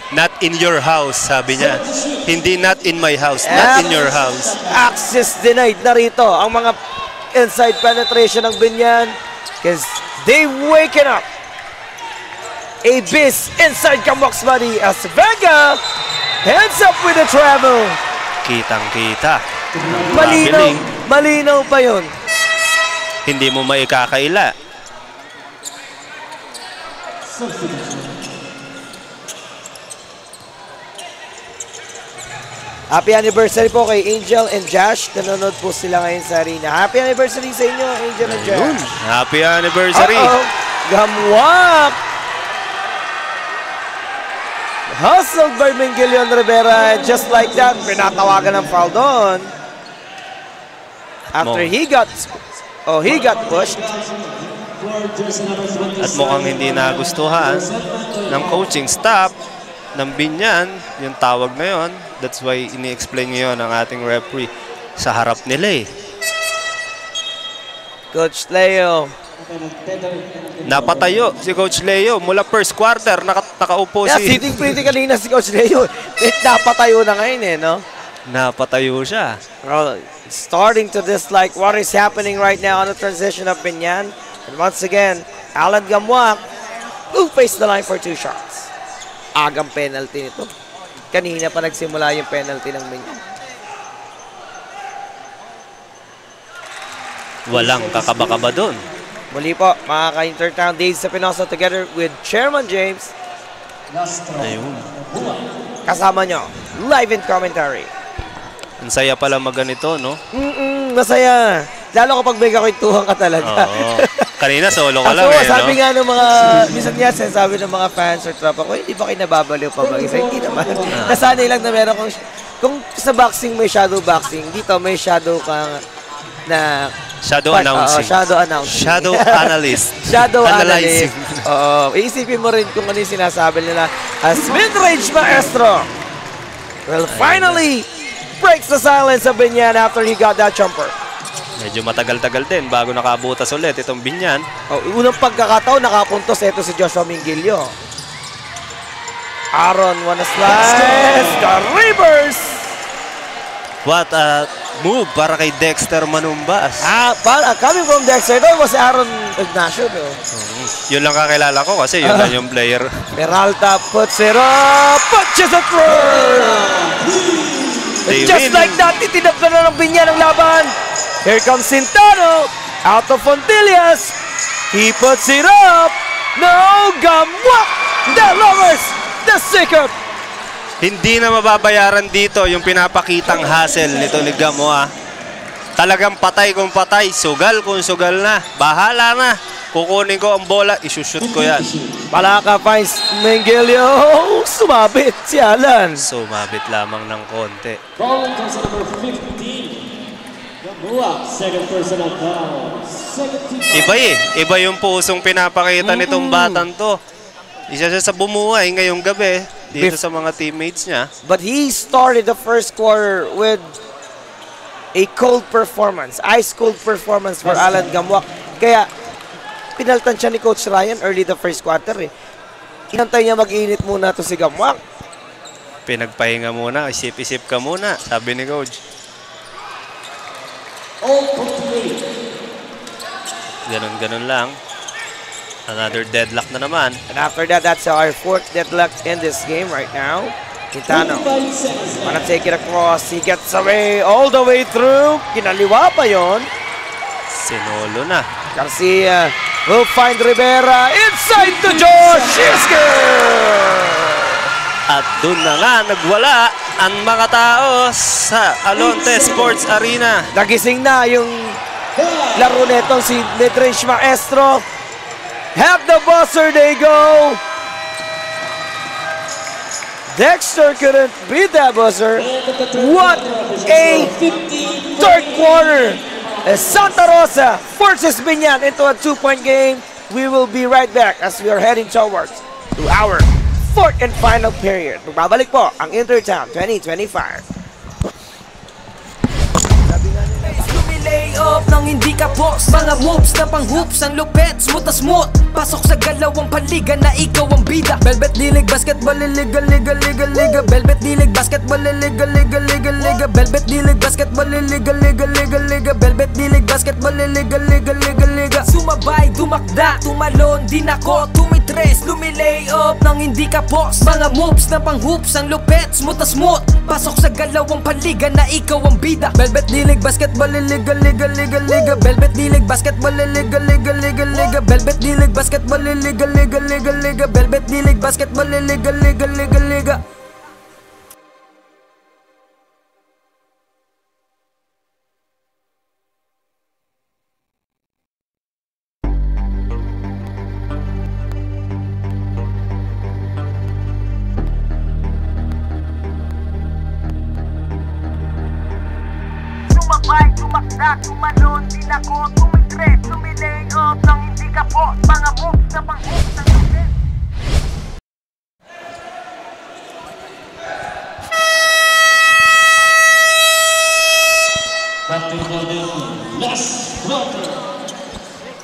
Not in your house, sabi niya. Hindi not in my house, not in your house. Access denied na rito ang mga inside penetration ng Binyan because they waking up. Abyss inside Gamwak's body as Vega heads up with the travel. Kitang-kita. Malinaw, malinaw pa yun. Hindi mo maikakaila. Happy anniversary po kay Angel and Josh. Nanonood po sila ngayon sa arena. Happy anniversary sa inyo, Angel and Josh. Happy anniversary. Gamwak! Hustled by Mengilion Rivera. And just like that, pinatawagan ng foul doon. After he got pushed. At mukhang hindi nagustuhan ng coaching staff ng Binyan, yung tawag na yon. That's why ini-explain ngayon ng ating referee sa harap nila eh. Coach Leo. Napatayo si Coach Leo mula first quarter, nakaupo si... Sitting pretty kanina si Coach Leo. Napatayo na ngayon eh, no? Napatayo siya. Starting to dislike what is happening right now on the transition of Binyan. And once again, Alan Gamwak will face the line for 2 shots. Agang penalty nito. Kanina pa nagsimula yung penalty ng Binyan. Walang kakaba-kaba doon. Muli po, mga ka-Intertown Days sa Pinoso together with Chairman James. Ayun. Kasama nyo, live in commentary. Ang saya pala magganito, no? Masaya. Lalo kapag may kakwentuhan ka talaga. Oo. Kanina solo ka lang sabi nga ng mga, minsan nga sabi ng mga fans or tropa ko, hindi ba kayo nababaliw pa mag-isa? Hindi naman. Nasanay lang na meron kung sa boxing may shadow boxing, dito may shadow kang na shadow announcing. Shadow announcing. Shadow analyst. Shadow analyst. Iisipin mo rin kung ano yung sinasabi nila as mid-range maestro will finally breaks the silence of Binyan after he got that jumper. Medyo matagal-tagal din bago nakabutas ulit itong Binyan. Unang pagkakataon, nakapuntos ito si Joshua Mingilio. Aaron wanna slice. The reverse. What a move para kay Dexter Manumbas. Coming from Dexter, ito was Aaron Ignacio. Yun lang kakilala ko kasi yun lang yung player. Peralta puts it up. Punches it through. Just like that, itinapla na ng Binyan ang laban. Here comes Sintano, out of Fontillas. He puts it up. No, Gamwak, the lovers, the second. Hindi na mababayaran dito yung pinapakitang hustle nito ni Gamwa. Talagang patay kung patay, sugal kung sugal na. Bahala na. Kukunin ko ang bola, isushoot ko yan. Palaka finds Mengilio. Sumabit si Alan. Sumabit lamang ng konti. Falling comes number 15. Gamua, second personal foul. Iba iba yung pusong pinapakita nitong batang to. Isa siya sa bumuhay ngayong gabi dito sa mga teammates niya. But he started the first quarter with a cold performance, ice cold performance for Alan Gamwak. Kaya pinaltan siya ni Coach Ryan early the first quarter eh. Inantay niya mag-init muna to si Gamwak. Pinagpahinga muna, isip-isip ka muna, sabi ni Coach. Ganun-ganun lang. Another deadlock na naman. And after that, that's our 4th deadlock in this game right now. Quintano wanna take it across. He gets away all the way through. Kinaliwa pa yon. Sinolo na. Garcia will find Rivera inside to Josh Shisker. At doon na nga nagwala ang mga tao sa Alonte Sports Arena. Nagising na yung laro netong si Midrange Maestro. Have the buzzer, they go. Dexter couldn't beat that buzzer. What a third quarter. As Santa Rosa forces Binyan into a 2-point game. We will be right back as we are heading towards to our fourth and final period. Magbabalik po ang Intertown 2025. Lay up nang hindi ka boss. Mga moves na pang hoops, ang lupet, smooth na smooth. Pasok sa galawang paliga na ikaw ang bida. Velvet Dilig Basketball Liga, Liga, Liga, Liga. Velvet Dilig Basketball Liga, Liga, Liga, Liga. Velvet Dilig Basketball Liga, Liga, Liga, Liga. Velvet Dilig Basketball Liga, Liga, Liga, Liga. Sumabay, dumakda, tumalon, din ako, tumitres, lumilay up nang hindi ka boss. Mga moves na pang hoops, ang lupet, smooth na smooth. Pasok sa galawang paliga na ikaw ang bida. Velvet Dilig Basketball Liga, Liga, Liga, Liga. Velvet Dilig Basketball Liga, Liga, Liga, Liga. Velvet Dilig Basketball Liga, Liga, Liga, Liga. Velvet Dilig Basketball Liga, Liga, Liga, Liga. Sumabay, tumakda, tumalon, din ako, tumitres, tumilay up nang hindi ka po. Mga moves na pang hoops ng lupet.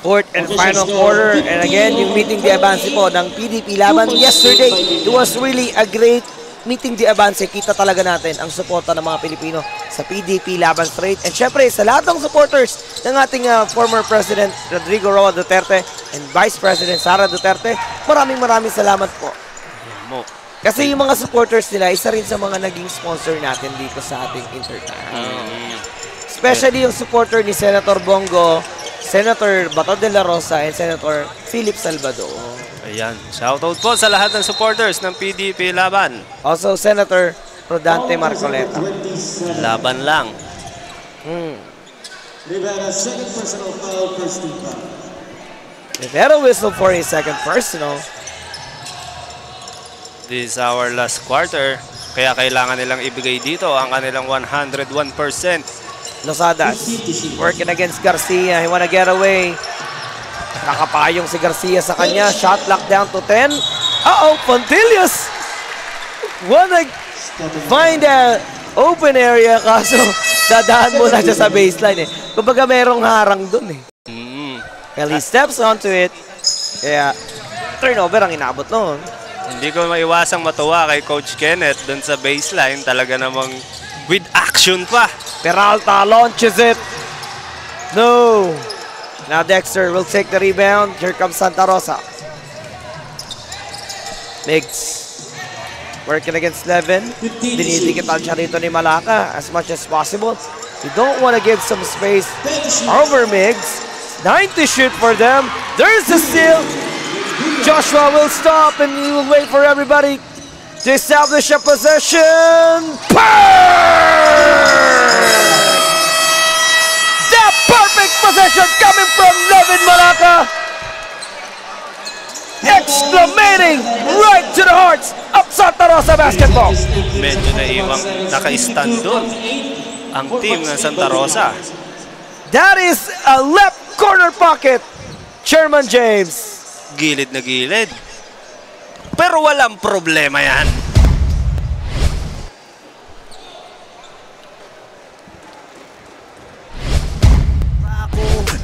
Fourth and final quarter, and again, yung meeting the Avance po ng PDP laban yesterday. It was really a great meeting the Avance. Kita talaga natin ang suporta ng mga Pilipino sa PDP laban straight. And syempre, sa lahat ng supporters ng ating former President Rodrigo Roa Duterte and Vice President Sara Duterte, maraming salamat po. Kasi yung mga supporters nila, isa rin sa mga naging sponsor natin dito sa ating Intertown. Especially yung supporter ni Senator Bongo, Senator Bato de la Rosa, and Senator Philip Salvador. Ayan, shoutout po sa lahat ng supporters ng PDP laban. Also, Senator Rodante Marcoleta. Laban lang. Rivera, second personal foul, first team foul. Rivera whistle for a second personal. This is our last quarter. Kaya kailangan nilang ibigay dito ang kanilang 101%. Losadas working against Garcia. He wanna get away. Nakapayong si Garcia sa kanya. Shot lock down to 10. Fontillas wanna find a open area, kaso dadaan muna siya sa baseline eh. Kumbaga merong harang dun eh. Well, he steps onto it. Kaya turnover ang inabot noon. Hindi ko maiwasang matuwa kay Coach Kenneth dun sa baseline. Talaga namang with action pa. Peralta launches it. No. Now Dexter will take the rebound. Here comes Santa Rosa. Miggs working against Levin. Dinidikitan siya rito ni Malaka as much as possible. You don't want to give some space over Miggs. 90 shoot for them. There's the steal. Joshua will stop and he will wait for everybody to establish a possession. The perfect possession coming from Levin Malaka. Exclamating right to the hearts of Santa Rosa basketball. Medyo naiwang naka-stand doon ang team ng Santa Rosa. That is a left corner pocket. Chairman James. Gilid na gilid. Pero walang problema yan.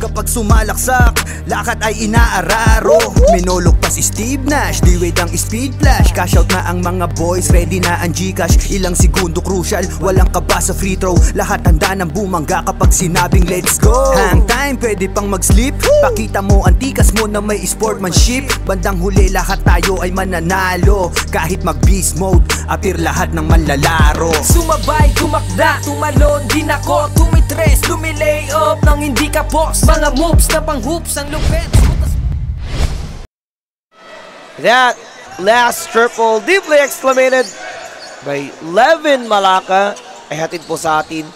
Kapag sumalaksak, lakad ay inaararo. Minulog pa si Steve Nash, D-Wade ang speed flash. Cash out na ang mga boys, ready na ang Gcash. Ilang segundo crucial, walang kaba sa free throw. Lahat handa ng bumangga kapag sinabing let's go. Hang time, pwede pang mag-slip. Pakita mo ang tikas mo na may sportsmanship. Bandang huli, lahat tayo ay mananalo. Kahit mag-beast mode, appear lahat ng manlalaro. Sumabay, tumakda, tumalon, din ako, tumitres, lumilay up nang hindi ka boss. Mga moves na pang hoops, ang lupet. That last triple deeply exclamated by Levin Malaka ay hatid po sa atin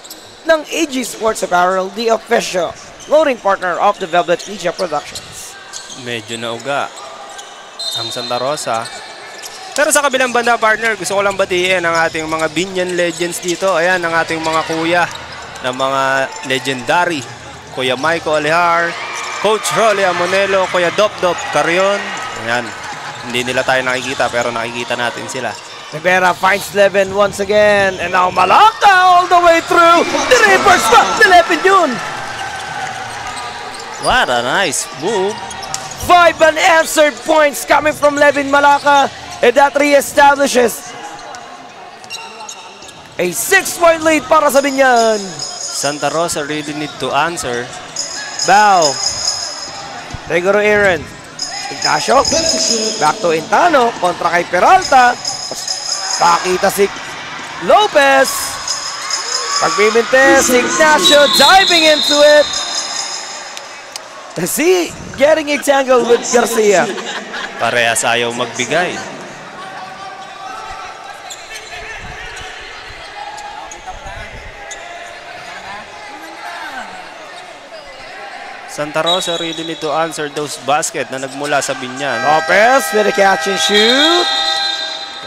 ng AG Sports Apparel, the official loading partner of the Velvet Media Productions. Medyo nauga ang Santa Rosa. Pero sa kabilang banda, partner, gusto ko lang batiin ang ating mga Binyan legends dito. Ayan, ang ating mga kuya ng mga legendary. Kuya Maiko Alihar, Coach Rolly Amonelo, Kuya Dop Carion. Ayan, hindi nila tayo nakikita pero nakikita natin sila. Rivera finds Levin once again. And now Malaka all the way through. The reverse back to Levin yun. What a nice move. 5 unanswered points coming from Levin Malaka. And that re-establishes a 6-point lead para sa Binyan. Santa Rosa really need to answer. Bao. Regoro Aaron. Ignacio. Back to Intano. Kontra kay Peralta. Pakita si Lopez. Pagbibintes. Ignacio diving into it. See, getting entangled with Garcia. Parehas ayaw magbigay. Santa Rosa really need to answer those basket na nagmula sa Binyan. Lopez with a catch and shoot.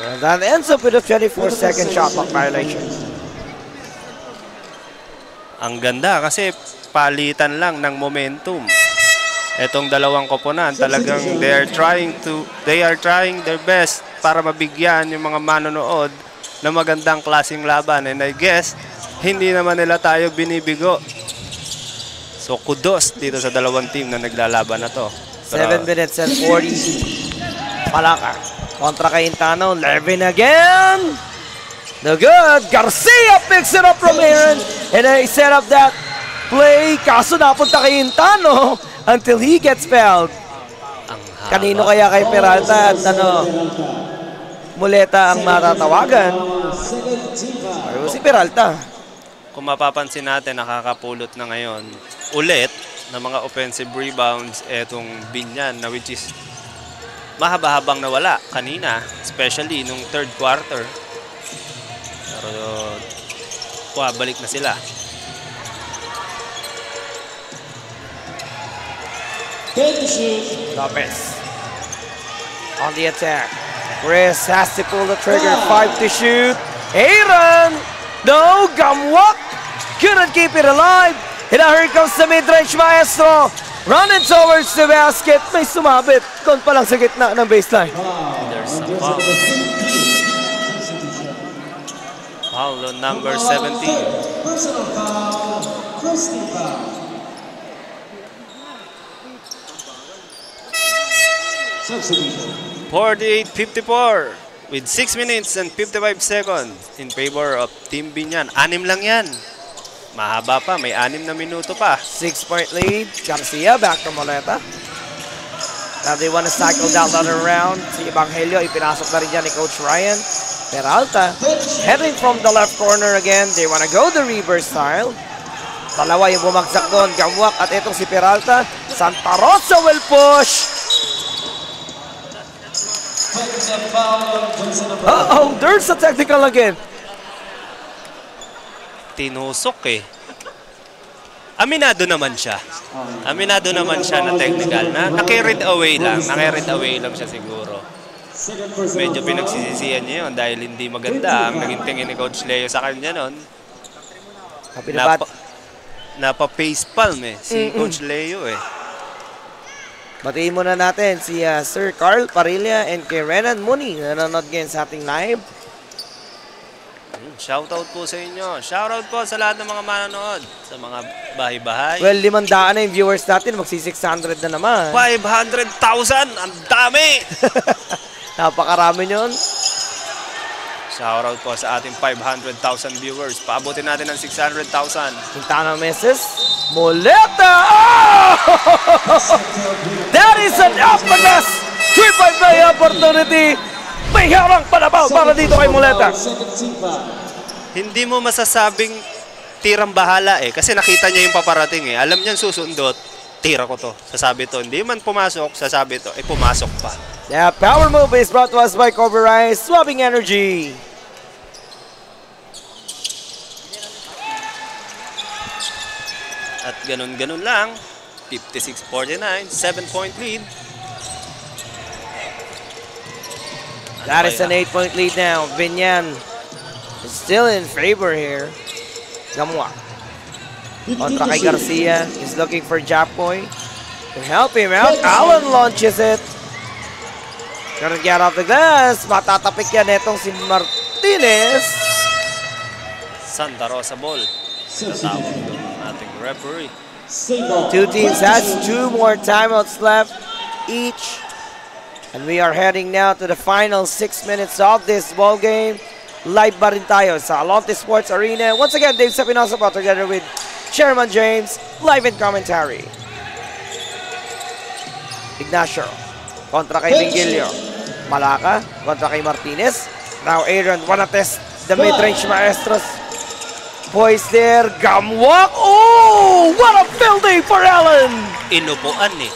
And that ends up with a 24-second shot clock violation. Ang ganda kasi palitan lang ng momentum. Etong dalawang koponan talagang they are trying their best para mabigyan yung mga manonood na magandang klaseng laban. And I guess hindi naman nila tayo binibigo. So kudos dito sa dalawang team na naglalaban na to. 7 minutes and 40. Malaka. Kontra kay Intano. Levin again. No good. Garcia picks it up from Aaron. And they set up that play. Kaso napunta kay Intano until he gets fouled. Kanino kaya kay Peralta at Muleta ang matatawagan? Pero si Peralta. Kung mapapansin natin, nakakapulot na ngayon ulit ng mga offensive rebounds etong Binyan na which is mahaba-habang nawala kanina, especially nung third quarter. Pero balik na sila. Lopez on the attack. Chris has to pull the trigger. 5 to shoot. Aaron! No, Gamwak couldn't keep it alive. And now here comes the mid-range maestro. Running towards the basket. May sumabit. Doon pa lang sa gitna ng baseline. There's a foul. Foul on number 17. 48-54 with 6 minutes and 55 seconds in favor of Team Binyan. 6 lang yan. Mahaba pa, may 6 na minuto pa. 6-point lead. Garcia back to Moleta. Now they want to cycle down the other round. Si Evangelio, ipinasok na rin dyan ni Coach Ryan. Peralta heading from the left corner again. They want to go the reverse style. Dalawa yung bumagsak doon. Gamwak at itong si Peralta. Santa Rosa will push. Uh-oh, there's a technical again. Tinusok eh. Aminado naman siya. Aminado naman siya na technical. Na-carried away lang. Na-carried away lang siya siguro. Medyo pinagsisisihan niya yun dahil hindi maganda ang naging tingin ni Coach Leo sa kanya nun. Napa-facepalm eh si Coach Leo eh. Batiin muna natin si Sir Carl Parilla and kay Renan Muni na nanonood ngayon sa ating live. Shoutout po sa inyo. Shoutout po sa lahat ng mga manonood. Sa mga bahay-bahay. Well, 500 na yung viewers natin. Magsi-600 na naman. 500,000! Ang dami! Napakarami yun. Shoutout po sa ating 500,000 viewers. Paabutin natin ng 600,000. Quintana misses. Muleta! Oh! That is an up-and-us 3-point play opportunity. May harang panabaw para dito kay Muleta. Hindi mo masasabing tirang bahala eh. Kasi nakita niya yung paparating eh. Alam niya susundot. Tira ko to. Sasabi to. Hindi man pumasok. Sasabi to. Pumasok pa. Yeah, power move is brought to us by Cobra Rice. Swabbing Energy. At ganun-ganun lang. 56-49. 7-point lead. That is an 8-point lead now. Binyan is still in favor here. Gamwa. Kontra kay Garcia. He's looking for Japoy. to help him out. Allen launches it. Gonna get off the glass. Matatapik yan itong si Martinez. Santa Rosa ball. Tatawag doon ang ating referee. Two teams has 2 more timeouts left each. And we are heading now to the final 6 minutes of this ball game. Live ba rin tayo sa Alonte Sports Arena. Once again, Dave Sapinosa po together with Chairman James, live in commentary. Ignacio kontra kay Mingilio. Malaka kontra kay Martinez. Now Aaron wanna test the mid-range maestros. Poise there, Gamwak. Oh, what a field day for Allen. Inupuan eh.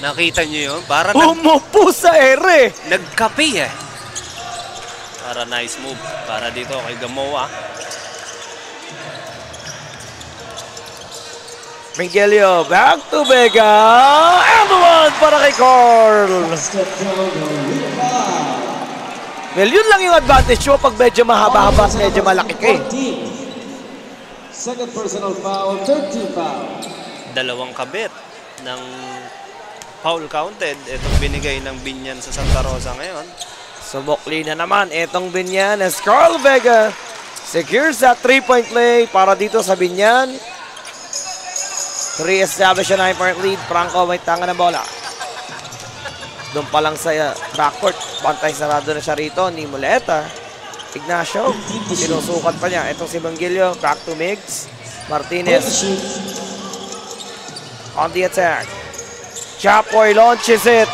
Nakita nyo yun? Para umupo sa ere. Nagkape eh. Para nice move. Para dito kay Gamoa. Miguelio, back to Vega. And the one para kay Carl. Well, yun lang yung advantage mo pag medyo mahaba-haba at medyo malaki ka eh. Second personal foul, 13 foul. Dalawang kabit ng foul counted. Itong binigay ng Binyan sa Santa Rosa ngayon. Subokli na naman itong Binyan as Carl Vega secures that 3-point play para dito sa Binyan. Re-establish a 9-point lead. Franco may tanga ng bola. Doon pa lang sa backcourt. Pantay sarado na siya rito ni Muleta. Ignacio, sinusukat pa niya. Itong si Mangilio, back to Migs. Martinez on the attack. Chapoy launches it.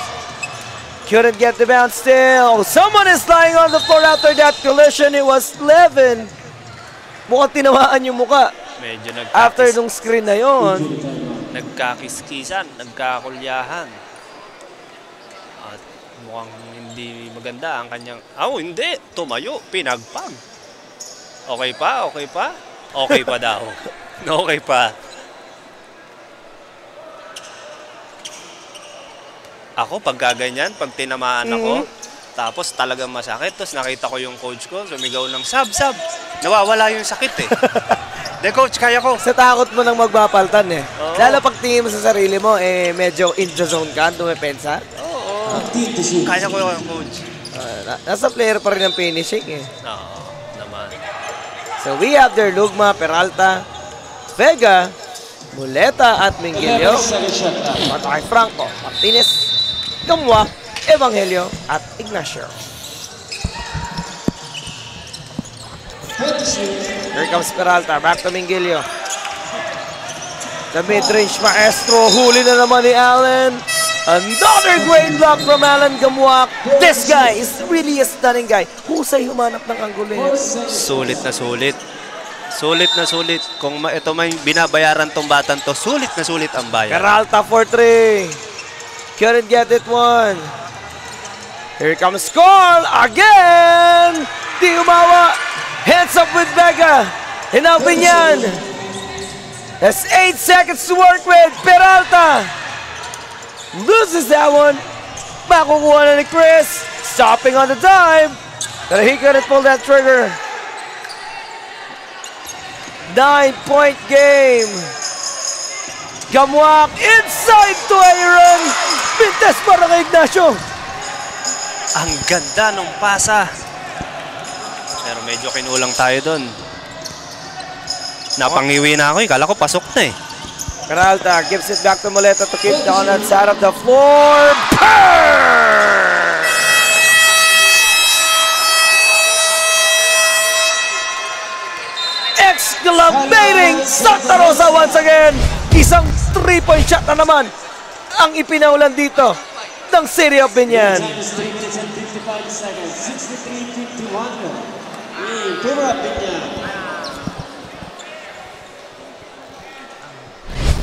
Couldn't get the bounce still. Someone is lying on the floor after that collision. It was Levin. Mukhang tinamaan yung muka. Medyo after nung screen na yon. Nagkakiskisan, nagkakulyahan. At mukhang hindi maganda ang kanyang... hindi. Tumayo. Pinagpag. Okay pa? Okay pa? Okay pa daw. Okay pa. Ako, pag gaganyan, pag tinamaan ako, tapos talagang masakit, tapos nakita ko yung coach ko, sumigaw ng sab. Nawawala yung sakit eh. De coach, kaya ko. Sa takot mo nang magbapaltan eh. Oo. Lalo pag tingin mo sa sarili mo, medyo in the zone ka, dumepensa. Oo. Kaya ko yung coach. Nasa player pa rin ang finishing eh. Oo, naman. So we have their Lugma, Peralta, Vega, Muleta at Mingilio. At kay Franco, Martinez, Gamwak, Evangelio at Ignacio. Here comes Peralta, back to Mingilio. The mid-range maestro, huli na naman ni Allen. Another great block from Allen Gamwak. This guy is really a stunning guy. Husay humanap ng anggulo. Sulit na sulit. Sulit na sulit. Kung ito may binabayaran tong batang to, sulit na sulit ang bayan. Peralta for 3. Couldn't get it one. Here comes Carl again. Di umawa. Hands up with Vega. And now Binyan. That's 8 seconds to work with. Peralta loses that one. Makukuha na ni Chris. Stopping on the dime. But he couldn't pull that trigger. 9-point game. Gamwak inside to Aaron. Pintes para kay Ignacio. Ang ganda ng pasa. Pero medyo kinulang tayo doon. Napangiwi na ako eh. Kala ko pasok na eh. Peralta gives it back to Muleta to keep down that side of the floor. Burr! Exclamating Santa Rosa once again. Isang 3-point shot na naman ang ipinaulan dito ng City of Binyan.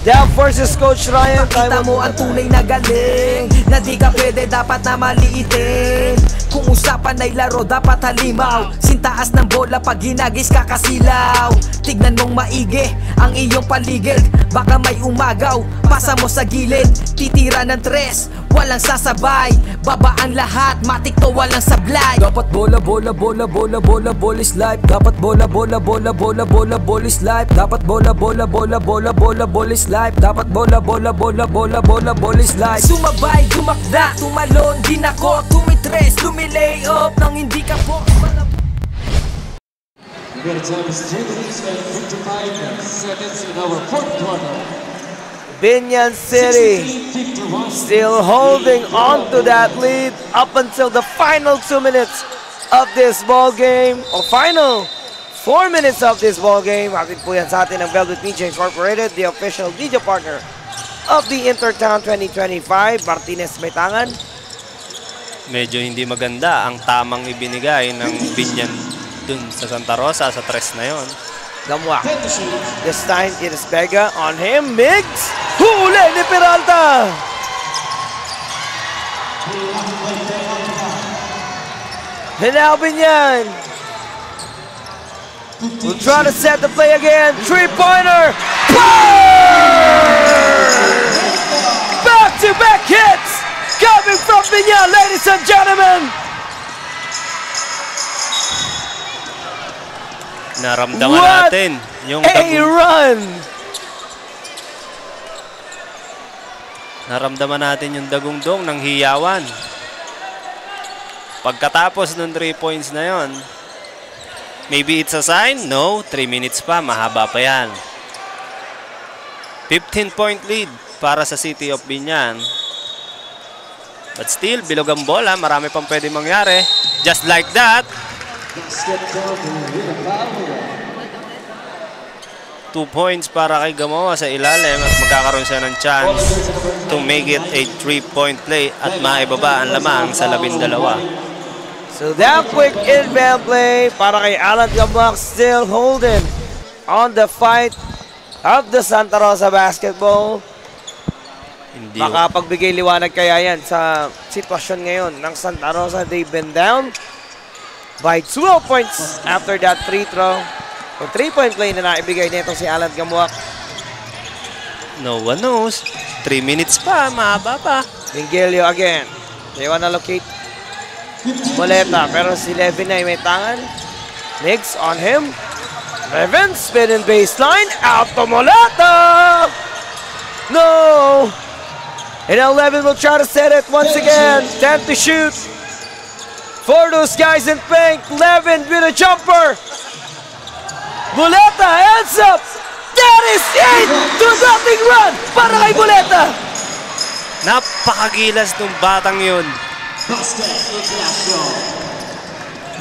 Down versus Coach Ryan. Pakita mo ang tunay na galing, na di ka pwede dapat na maliitin. Kung usapan ay laro dapat halimaw. Sintaas ng bola pag hinagis kakasilaw. Tignan mong maigi ang iyong paligid, baka may umagaw, pasa mo sa gilid. Titira ng tres, walang sasabay, baba ang lahat, matik to walang sablay. Dapat bola, bola, bola, bola, bola, bola is life. Dapat bola, bola, bola, bola, bola, bola is life. Dapat bola, bola, bola, bola, bola, bola is life. Dapat bola, bola, bola, bola, bola, bola is life. Sumabay, gumakda, tumalon, dinako, tumitres, lumilay up nang hindi ka po. The time is 2 minutes and 55 seconds in our fourth quarter. Binyan City still holding on to that lead up until the final 2 minutes of this ball game, or final 4 minutes of this ball game. Hatid po yan sa atin ng Velvet Media Incorporated, the official media partner of the Intertown 2025. Martinez may tangan. Medyo hindi maganda ang tamang ibinigay ng Binyan dun sa Santa Rosa sa tres na yon. Gamwak. This time it is Vega on him. Migs! Huli ni Peralta! Hinalbin yan. We'll try to set the play again. Three-pointer! Back-to-back hits coming from Binyan, ladies and gentlemen. Naramdaman natin yung run! Naramdaman natin yung dagundong ng hiyawan. Pagkatapos ng 3 points na yon, maybe it's a sign? No, 3 minutes pa, mahaba pa yan. 15-point lead para sa City of Binyan. But still, bilog ang bola, marami pang pwede mangyari. Just like that. 2 points para kay Gamoa sa ilalim at magkakaroon siya ng chance to make it a 3-point play at maibaba ang lamang sa 12. So that quick inbound play para kay Alan Gamoa, still holding on the fight of the Santa Rosa basketball. Hindi Makapagbigay liwanag kaya yan sa sitwasyon ngayon ng Santa Rosa. They've been down by 12 points after that free throw. Yung 3-point play na naibigay nito si Alan Gamuak. No one knows. 3 minutes pa, mahaba pa. Mingilio again. They wanna locate Moleta, pero si Levin ay may tangan. Migs on him. Levin, spin in baseline. Out to Moleta! No! And now Levin will try to set it once again. 10 to shoot. For those guys in pink, Levin with a jumper. Moleta, hands up. That is it! 2-0 run para kay Moleta. Napakagilas ng batang yun.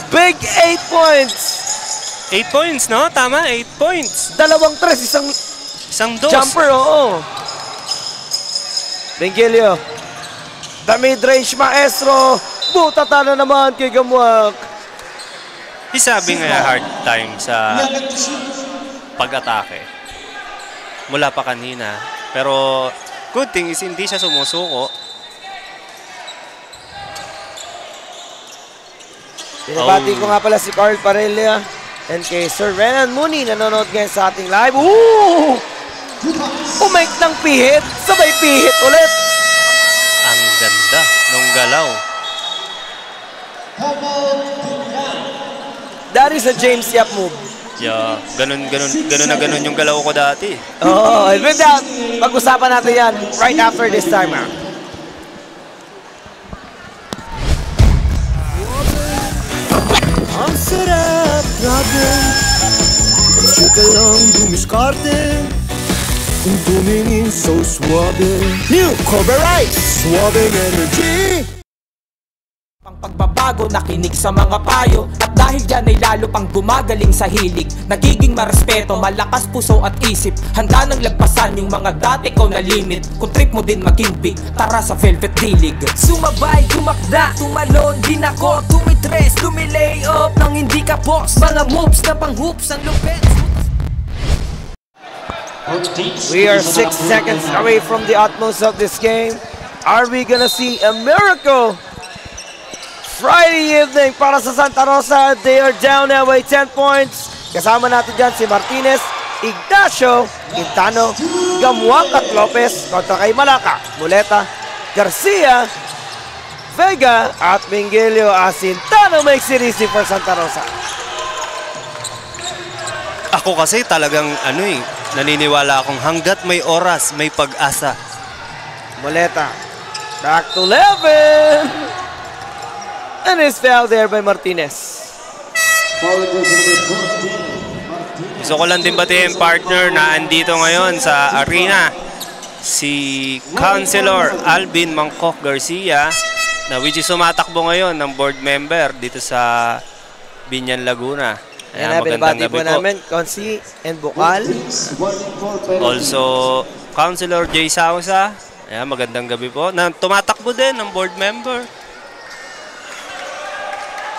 Big 8 points. 8 points, no? Tama, 8 points. Dalawang tres, isang dos. Jumper, oo. Bengilio. The mid-range maestro. Butata na naman kay Gamuak. Isabi nga hard time sa pag-atake. Mula pa kanina. Pero good thing is hindi siya sumusuko. Binabati ko nga pala si Carl Parella and kay Sir Renan Mooney nanonood ngayon sa ating live. Ooh! Umake ng pihit. Sabay pihit ulit. Ang ganda nung galaw. That is a James Yap move. Yeah, ganun yung galaw ko dati. Oh, and with that, pag-usapan natin yan right after this timer. Ang sarap, grabe. Chika lang dumiskarte. Kung tumingin so suabe. New Cobra Rice, suabe energy. Pang pagbabago, nakinig sa mga payo. At dahil dyan ay lalo pang gumagaling sa hilig. Nagiging marespeto, malakas puso at isip. Handa nang lagpasan yung mga dati ko na limit. Kung trip mo din maging big, tara sa Velvet D-League. Sumabay, gumakda, tumalon, dinako, tumitres, lumilay up nang hindi ka box. Mga moves na pang hoops ang lupet. We are 6 seconds away from the utmost of this game. Are we gonna see a miracle Friday evening para sa Santa Rosa. They are down now by 10 points. Kasama natin dyan si Martinez, Ignacio, Quintano, Gamuang at Lopez kontra kay Malaka, Muleta, Garcia, Vega at Mingilio Asintano makes it easy for Santa Rosa. Ako kasi talagang naniniwala akong hanggat may oras, may pag-asa. Muleta, back to 11. And is fouled there by Martinez. Gusto ko lang din batiin partner na andito ngayon sa arena si Councilor Alvin Mangkok Garcia na which is sumatakbo ngayon ng board member dito sa Binyan, Laguna. Ayan, binabati po namin Consi and Bukal. Also Councilor Jay Sausa. Ayan, magandang gabi po. Na tumatakbo din ng board member.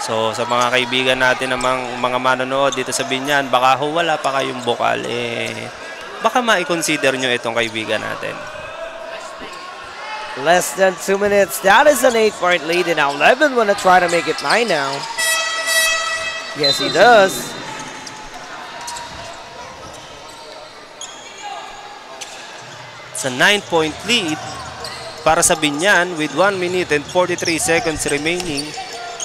So, sa mga kaibigan natin namang mga manonood dito sa Binyan, baka wala pa kayong bukal, baka ma-consider nyo itong kaibigan natin. Less than 2 minutes. That is an 8-point lead, and now 11 want to try to make it 9 now. Yes, he does. It's a 9-point lead para sa Binyan with 1 minute and 43 seconds remaining.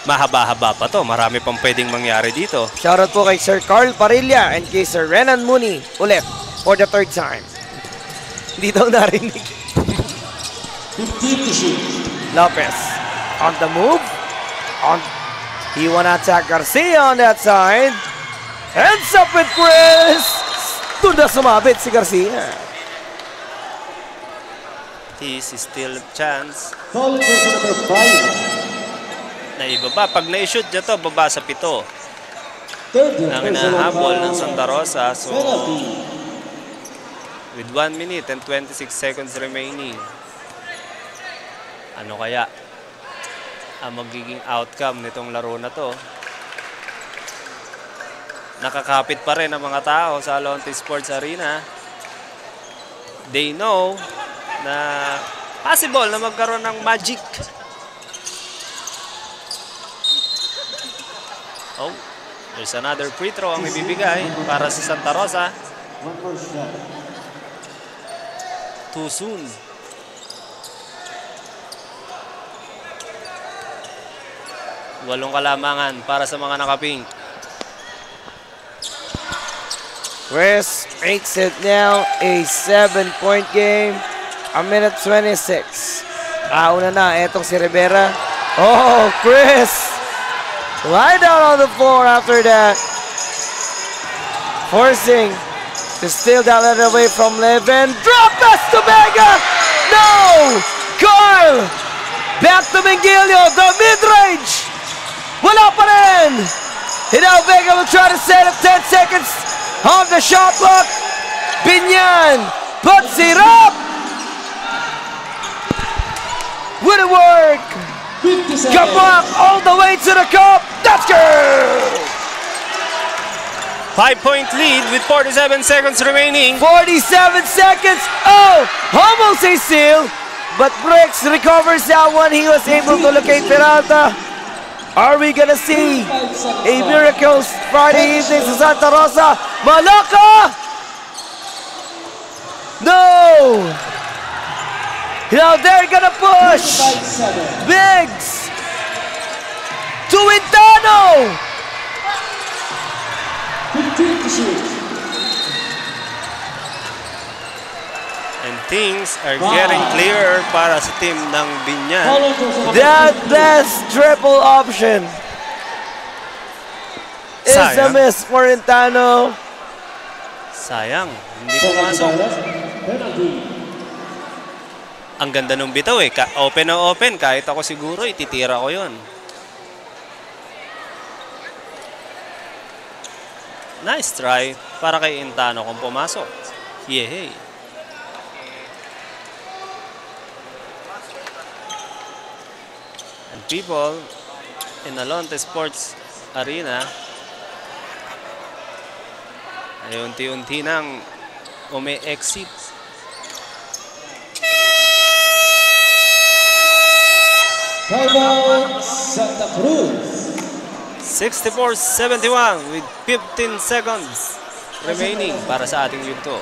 Mahaba-haba pa to. Marami pang pwedeng mangyari dito. Shoutout po kay Sir Carl Parilla and kay Sir Renan Mooney ulit for the 3rd time. Hindi daw narinig. Lopez on the move. He wanna attack Garcia on that side. Heads up with Chris. Doon na sumabit si Garcia. This is still a chance. Foul person number 5. Na ibaba. Pag na-shoot niya to, baba sa 7. Ang hinahabol ng Santa Rosa. So, with 1 minute and 26 seconds remaining, ano kaya ang magiging outcome nitong laro na to? Nakakapit pa rin ang mga tao sa Alonte Sports Arena. They know na possible na magkaroon ng magic. Oh, there's another free throw ang ibibigay para sa Santa Rosa. Too soon. Walong kalamangan para sa mga nakapink. Chris makes it now a 7-point game. A minute 26. Una na etong si Rivera. Oh, Chris! Lie down on the floor after that. Forcing to steal that lead away from Levin. Drop pass to Vega! No! Carl! Back to Mingilio. The mid-range! Wala pa rin! And now Vega will try to set up 10 seconds on the shot clock. Binyan puts it up! Wouldn't work! Come back all the way to the cup. That's good! 5-point lead with 47 seconds remaining. 47 seconds. Oh, almost a steal. But Bricks recovers that one. He was able to locate Peralta. Are we gonna see a miracle Friday evening to Santa Rosa? Malaka! No! Now they're gonna push. Biggs to Quintano. And things are getting clearer para sa team ng Binyan. That best triple option is a miss for Quintano. Sayang, hindi pumasok. Ang ganda nung bitaw open na open. Kahit ako siguro, ititira ko yun. Nice try para kay Quintano kung pumasok. Yehey. And people in Alonte Sports Arena ay unti-unti nang umi-exit. Timeout Santa Cruz. 64-71 with 15 seconds remaining para sa ating yugto.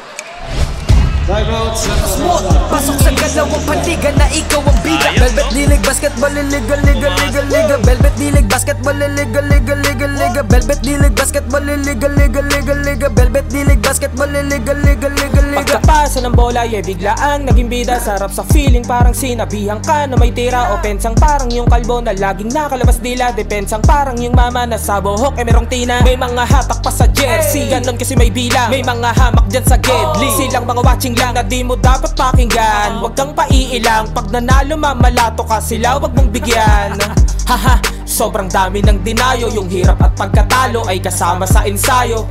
Timeout Santa Cruz. Pasok sa galawang panliga na ikaw ang bida. Velvet Dilig Basketball Liga Liga Liga Liga. Velvet Dilig Basketball Liga Liga Liga Liga. Velvet Dilig Basketball Liga Liga Liga Liga. Velvet Dilig Basketball Liga Liga Liga Liga. Pagkapasa ng bola, biglaang naging bida. Sarap sa feeling, parang sinabihan ka na may tira. Opensang parang yung kalbo na laging nakalabas dila. Depensang parang yung mama na sa buhok merong tina. May mga hatak pa sa jersey, ganon kasi may bilang. May mga hamak dyan sa gedli, silang mga watching lang na di mo dapat pakinggan. Huwag kang paiilang, pag nanalo mamalato ka sila, huwag mong bigyan. Haha, sobrang dami ng dinayo. Yung hirap at pagkatalo ay kasama sa ensayo.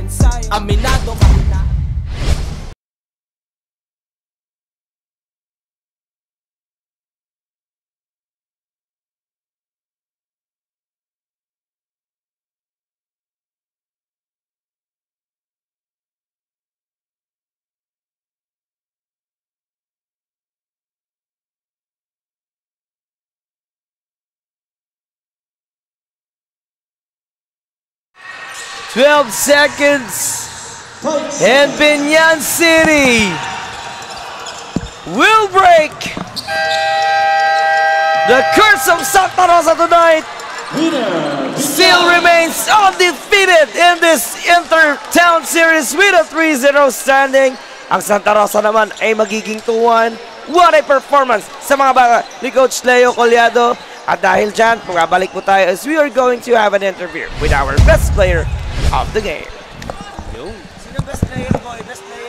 Aminado ka. $12 seconds and Binyan City will break the curse of Santa Rosa tonight. Still remains undefeated in this Inter-Town Series with a 3-0 standing. Ang Santa Rosa naman ay magiging 2-1. What a performance sa mga bata ni Coach Leo Collado. At dahil dyan, pagabalik po tayo as we are going to have an interview with our best player of the game. Sino best player, boy? Best player.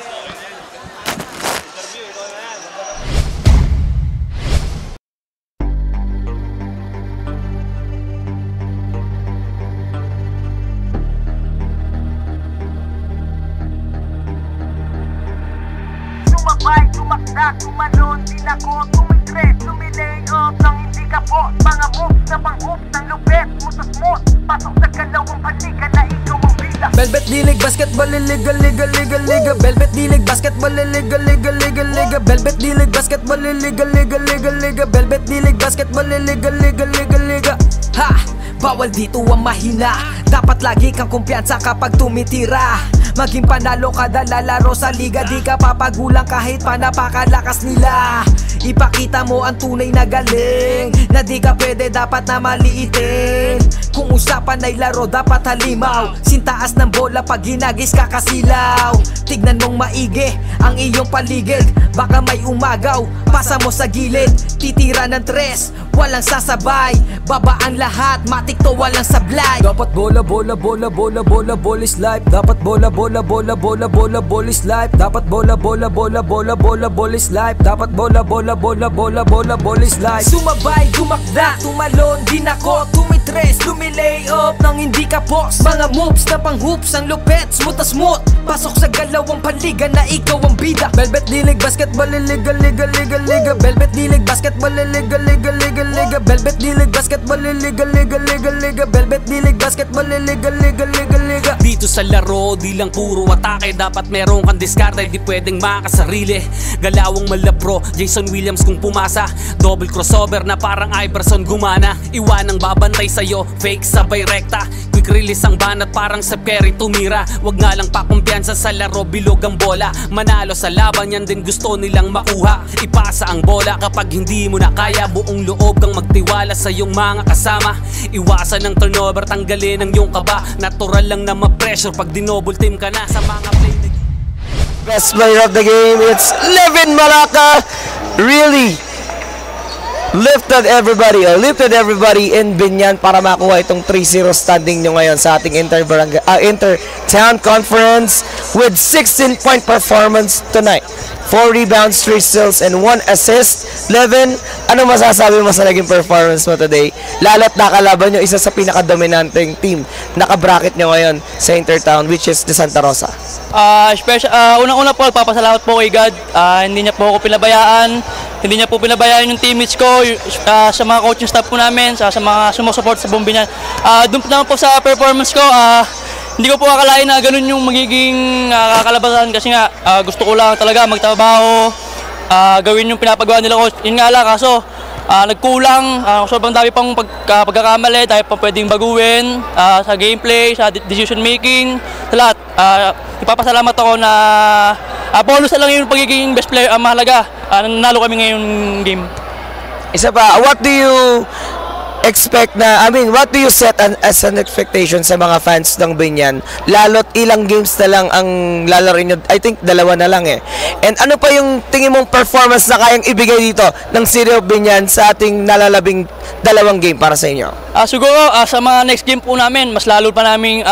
Sumabay, tumakda, tumalon, tinako, tumitres, tumilay up nang hindi ka po. Mga moves na pang-hoops ng lupet, mutas-mut. Pasok sa galawang panliga na ikaw ang bida. Velvet Dilig Basketball Liga Liga Liga Liga. Velvet Dilig Basketball Liga Liga Liga Liga. Velvet Dilig Basketball Liga Liga Liga Liga. Velvet Dilig Basketball Liga Liga Liga Liga. Ha! Bawal dito ang mahina. Dapat lagi kang kumpiyansa kapag tumitira. Maging panalo kada lalaro sa liga. Di ka papagulang kahit pa napakalakas nila. Ipakita mo ang tunay na galing, na di ka pwede dapat na maliitin. Kung usapan ay laro dapat halimaw. Sintaas ng bola pag ginagis kakasilaw. Tignan mong maigi ang iyong paligid. Baka may umagaw, pasa mo sa gilid. Titira ng tres, walang sasabay. Babaan lahat, matik to walang sablay. Dapat bola, bola, bola, bola, bola, bola is life. Dapat bola, bola, bola, bola, bola, bola is life. Dapat bola, bola, bola, bola, bola, bola is life. Dapat bola, bola, bola, bola, bola, bola is life. Sumabay, tumakda, tumalon, dinako, tumitres, lumilay up nang hindi ka post. Mga moves na pang-hoops, ang lupet, smooth as smooth. Pasok sa galawang panliga na ikaw ang bida. Velvet Dilig Basketball Liga Liga Liga Liga. Velvet Dilig Basketball Liga Liga Liga Liga. Velvet Dilig Basketball Liga Liga Liga Liga. Velvet Dilig Basketball Liga Liga Liga Liga. Dito sa laro, di lang puro atake. Dapat meron kang diskarte, di pwedeng makasarili. Galawang malapro, Jason Williams kung pumasa. Double crossover na parang Iverson gumana. Iwanang babantay sa'yo, fake sabay rekta. Quick release ang banat parang Steph Curry tumira. Wag nga lang pakumpiyansa sa laro, bilog ang bola. Manalo sa laban, yan din gusto nilang makuha. Ipasa ang bola kapag hindi mo na kaya. Buong loob kang magtiwala sa iyong mga kasama. Iwasan ng turnover, tanggalin ang iyong kaba. Natural lang na ma-pressure pag dinouble team ka na sa mga play. Best player of the game, it's Levin Malaca. Really lifted everybody in Binyan para makuha itong 3-0 standing nyo ngayon sa ating Inter-Town Conference with 16-point performance tonight. 4 rebounds, 3 steals, and 1 assist. Levin, ano masasabi mo sa naging performance mo today? Lalo't nakalaban nyo isa sa pinaka-dominanteng team naka-bracket nyo ngayon sa Inter-Town, which is the Santa Rosa. Unang-una po, papasalamat po kay God. Hindi niya po ako pinabayaan. Hindi niya po pinabayaan yung teammates ko, sa mga coaching staff po namin, sa mga sumusupport sa Binyan. Doon naman po sa performance ko, hindi ko po akalain na ganun yung magiging kakalabasan kasi nga gusto ko lang talaga magtrabaho, gawin yung pinapagawa nila ko. Yun nga lang, kaso nagkulang, sobrang dami pang pagkakamali, dahil pang pwedeng baguhin sa gameplay, sa decision making, sa lahat. Ipapasalamat ako na bonus na lang yung pagiging best player ang mahalaga. Nanalo kami ngayong game. Isa pa, what do you expect na, what do you set as an expectation sa mga fans ng Binyan? Lalo't ilang games na lang ang lalaroin nyo. I think 2 na lang eh. And ano pa yung tingin mong performance na kayang ibigay dito ng City of Binyan sa ating nalalabing 2 game para sa inyo? Siguro sa mga next game po namin, mas lalo pa namin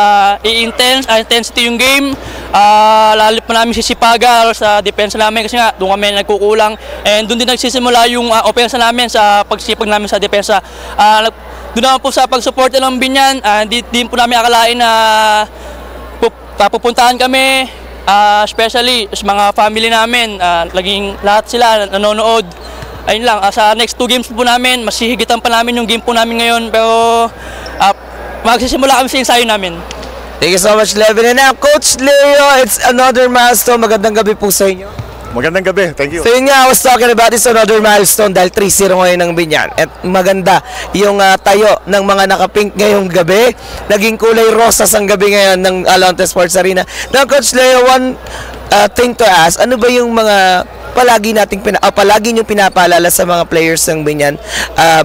intensity yung game. Lalo pa namin sisipaga sa depensa namin kasi nga doon kami nagkukulang. And doon din nagsisimula yung opensa namin sa pagsipag namin sa depensa. Doon naman po sa pagsuporta ng Binyan, din po namin akalain na pupuntahan kami, especially sa mga family namin, laging lahat sila nanonood. Ayun lang, sa next 2 games po namin, mas hihigitan pa namin yung game po namin ngayon, pero magsisimula kami sa ensayo namin. Thank you so much, Levin. And now, Coach Leo, it's another milestone. Magandang gabi po sa inyo. Magandang gabi, thank you. So yun nga, I was talking about this another milestone dahil 3-0 ngayon ng Binyan. At maganda yung tayo ng mga nakapink ngayong gabi. Naging kulay rosas ang gabi ngayon ng Alonte Sports Arena. Now, Coach Leo, one thing to ask, ano ba yung mga palagi nyo pinapaalala sa mga players ng Binyan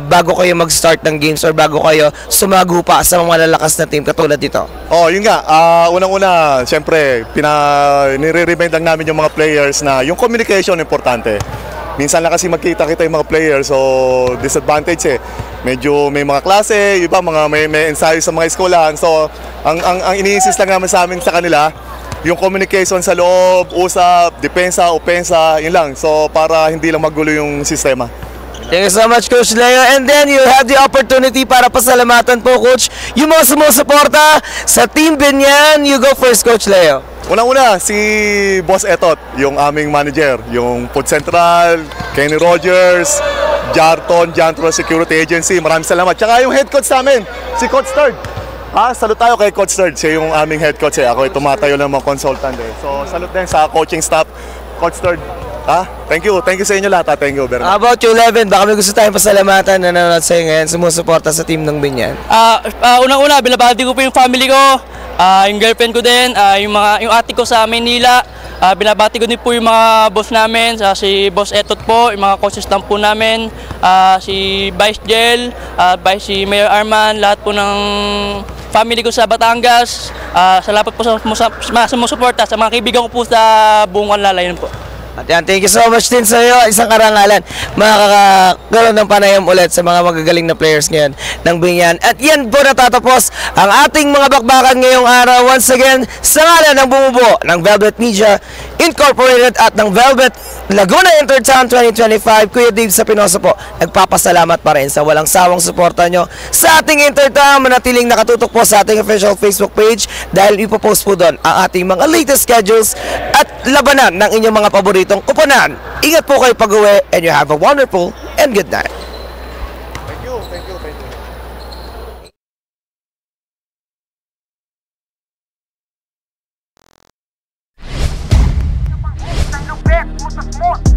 bago kayo mag-start ng games or bago kayo sumagupa sa mga lalakas na team katulad dito? Yun nga, unang-una, siyempre, nire-remind lang namin yung mga players na yung communication importante. Minsan lang kasi magkita-kita yung mga players, so disadvantage eh. Medyo may mga klase, iba may ensayo sa mga eskwelahan, so ang ini-insist lang naman sa amin sa kanila, yung communication sa loob, usap, depensa, opensa, yun lang. So, para hindi lang magulo yung sistema. Thank you so much, Coach Leo. And then, you have the opportunity para pasalamatan po, Coach, yung mga sumusuporta sa Team Binyan. You go first, Coach Leo. Unang-una, si Boss Etot, yung aming manager, yung Food Central, Kenny Rogers, Jantro Security Agency. Maraming salamat. Tsaka yung head coach namin, si Coach Third. Salute tayo kay Coach Third, siya yung aming head coach eh. Ako tumatayo ng mga consultant eh. So salute din sa coaching staff, Coach Third. Thank you sa inyo lahat. Thank you, Bernard. How about you, Levin? Baka may gusto tayong pasalamatan na nanonood sa'yo ngayon, sumusuporta sa team ng Binyan. Unang-una, binabati ko po yung family ko, yung girlfriend ko din, yung ate ko sa Maynila. Binabati ko din po yung mga boss namin, si Boss Etot po, yung mga coaches lang po namin, si Vice Jel, si Mayor Arman, lahat po ng family ko sa Batangas, salamat po sa sumusuporta, sa mga kaibigan ko po sa buong Lalayan po. At yan, thank you so much din sa iyo. Isang karangalan, makakakaroon ng panayam ulit sa mga magagaling na players ngayon ng Binyan. At yan po natatapos ang ating mga bakbakan ngayong araw. Once again, sa ngalan ng bumubuo ng Velvet Media Incorporated at ng Velvet Laguna Intertown 2025, Kuya Dave sa Pinoso po, nagpapasalamat pa rin sa walang sawang suporta nyo sa ating Intertown. Manatiling nakatutok po sa ating official Facebook page dahil ipopost po doon ang ating mga latest schedules at labanan ng inyong mga paboritong upunan. Ingat po kayo pag-uwi and you have a wonderful and good night. Thank you.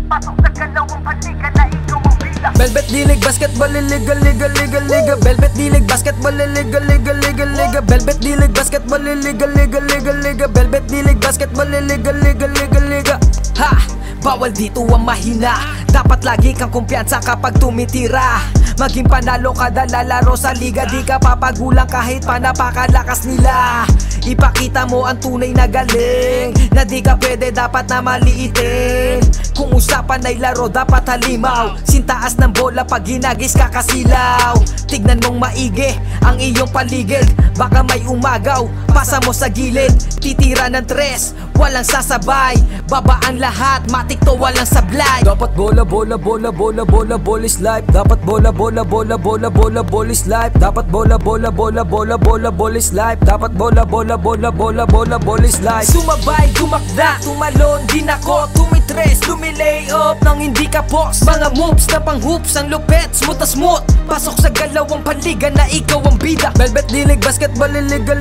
Pasok sa kalawang paligan na ikaw ang bida. Velvet D-League Basketball Liga Velvet D-League Basketball Liga Velvet D-League Basketball Liga Velvet D-League Basketball Liga. Ha! Bawal dito ang mahina. Dapat lagi kang kumpiyansa kapag tumitira. Maging panalo kada lalaro sa liga. Di ka papagulang kahit pa napakalakas nila. Ipakita mo ang tunay na galing, na di ka pwede dapat na maliitin. Kung usapan ay laro dapat halimaw. Sintaas ng bola pag ginagis kakasilaw. Tignan mong maigi ang iyong paligid. Baka may umagaw, pasa mo sa gilid. Titira ng tres, walang sasabay. Babaan lahat, matik to walang sablay. Dapat bola is life. Dapat bola is life. Dapat bola is life. Dapat bola is life. Sumabay, tumakda, tumalon, din ako, tumitres, lumilay up nang hindi ka post. Mga moves na pang hoops, ang lupet, smooth na smooth. Pasok sa galawang paligan na ikaw ang bida. Velvet D-League Basketball Liga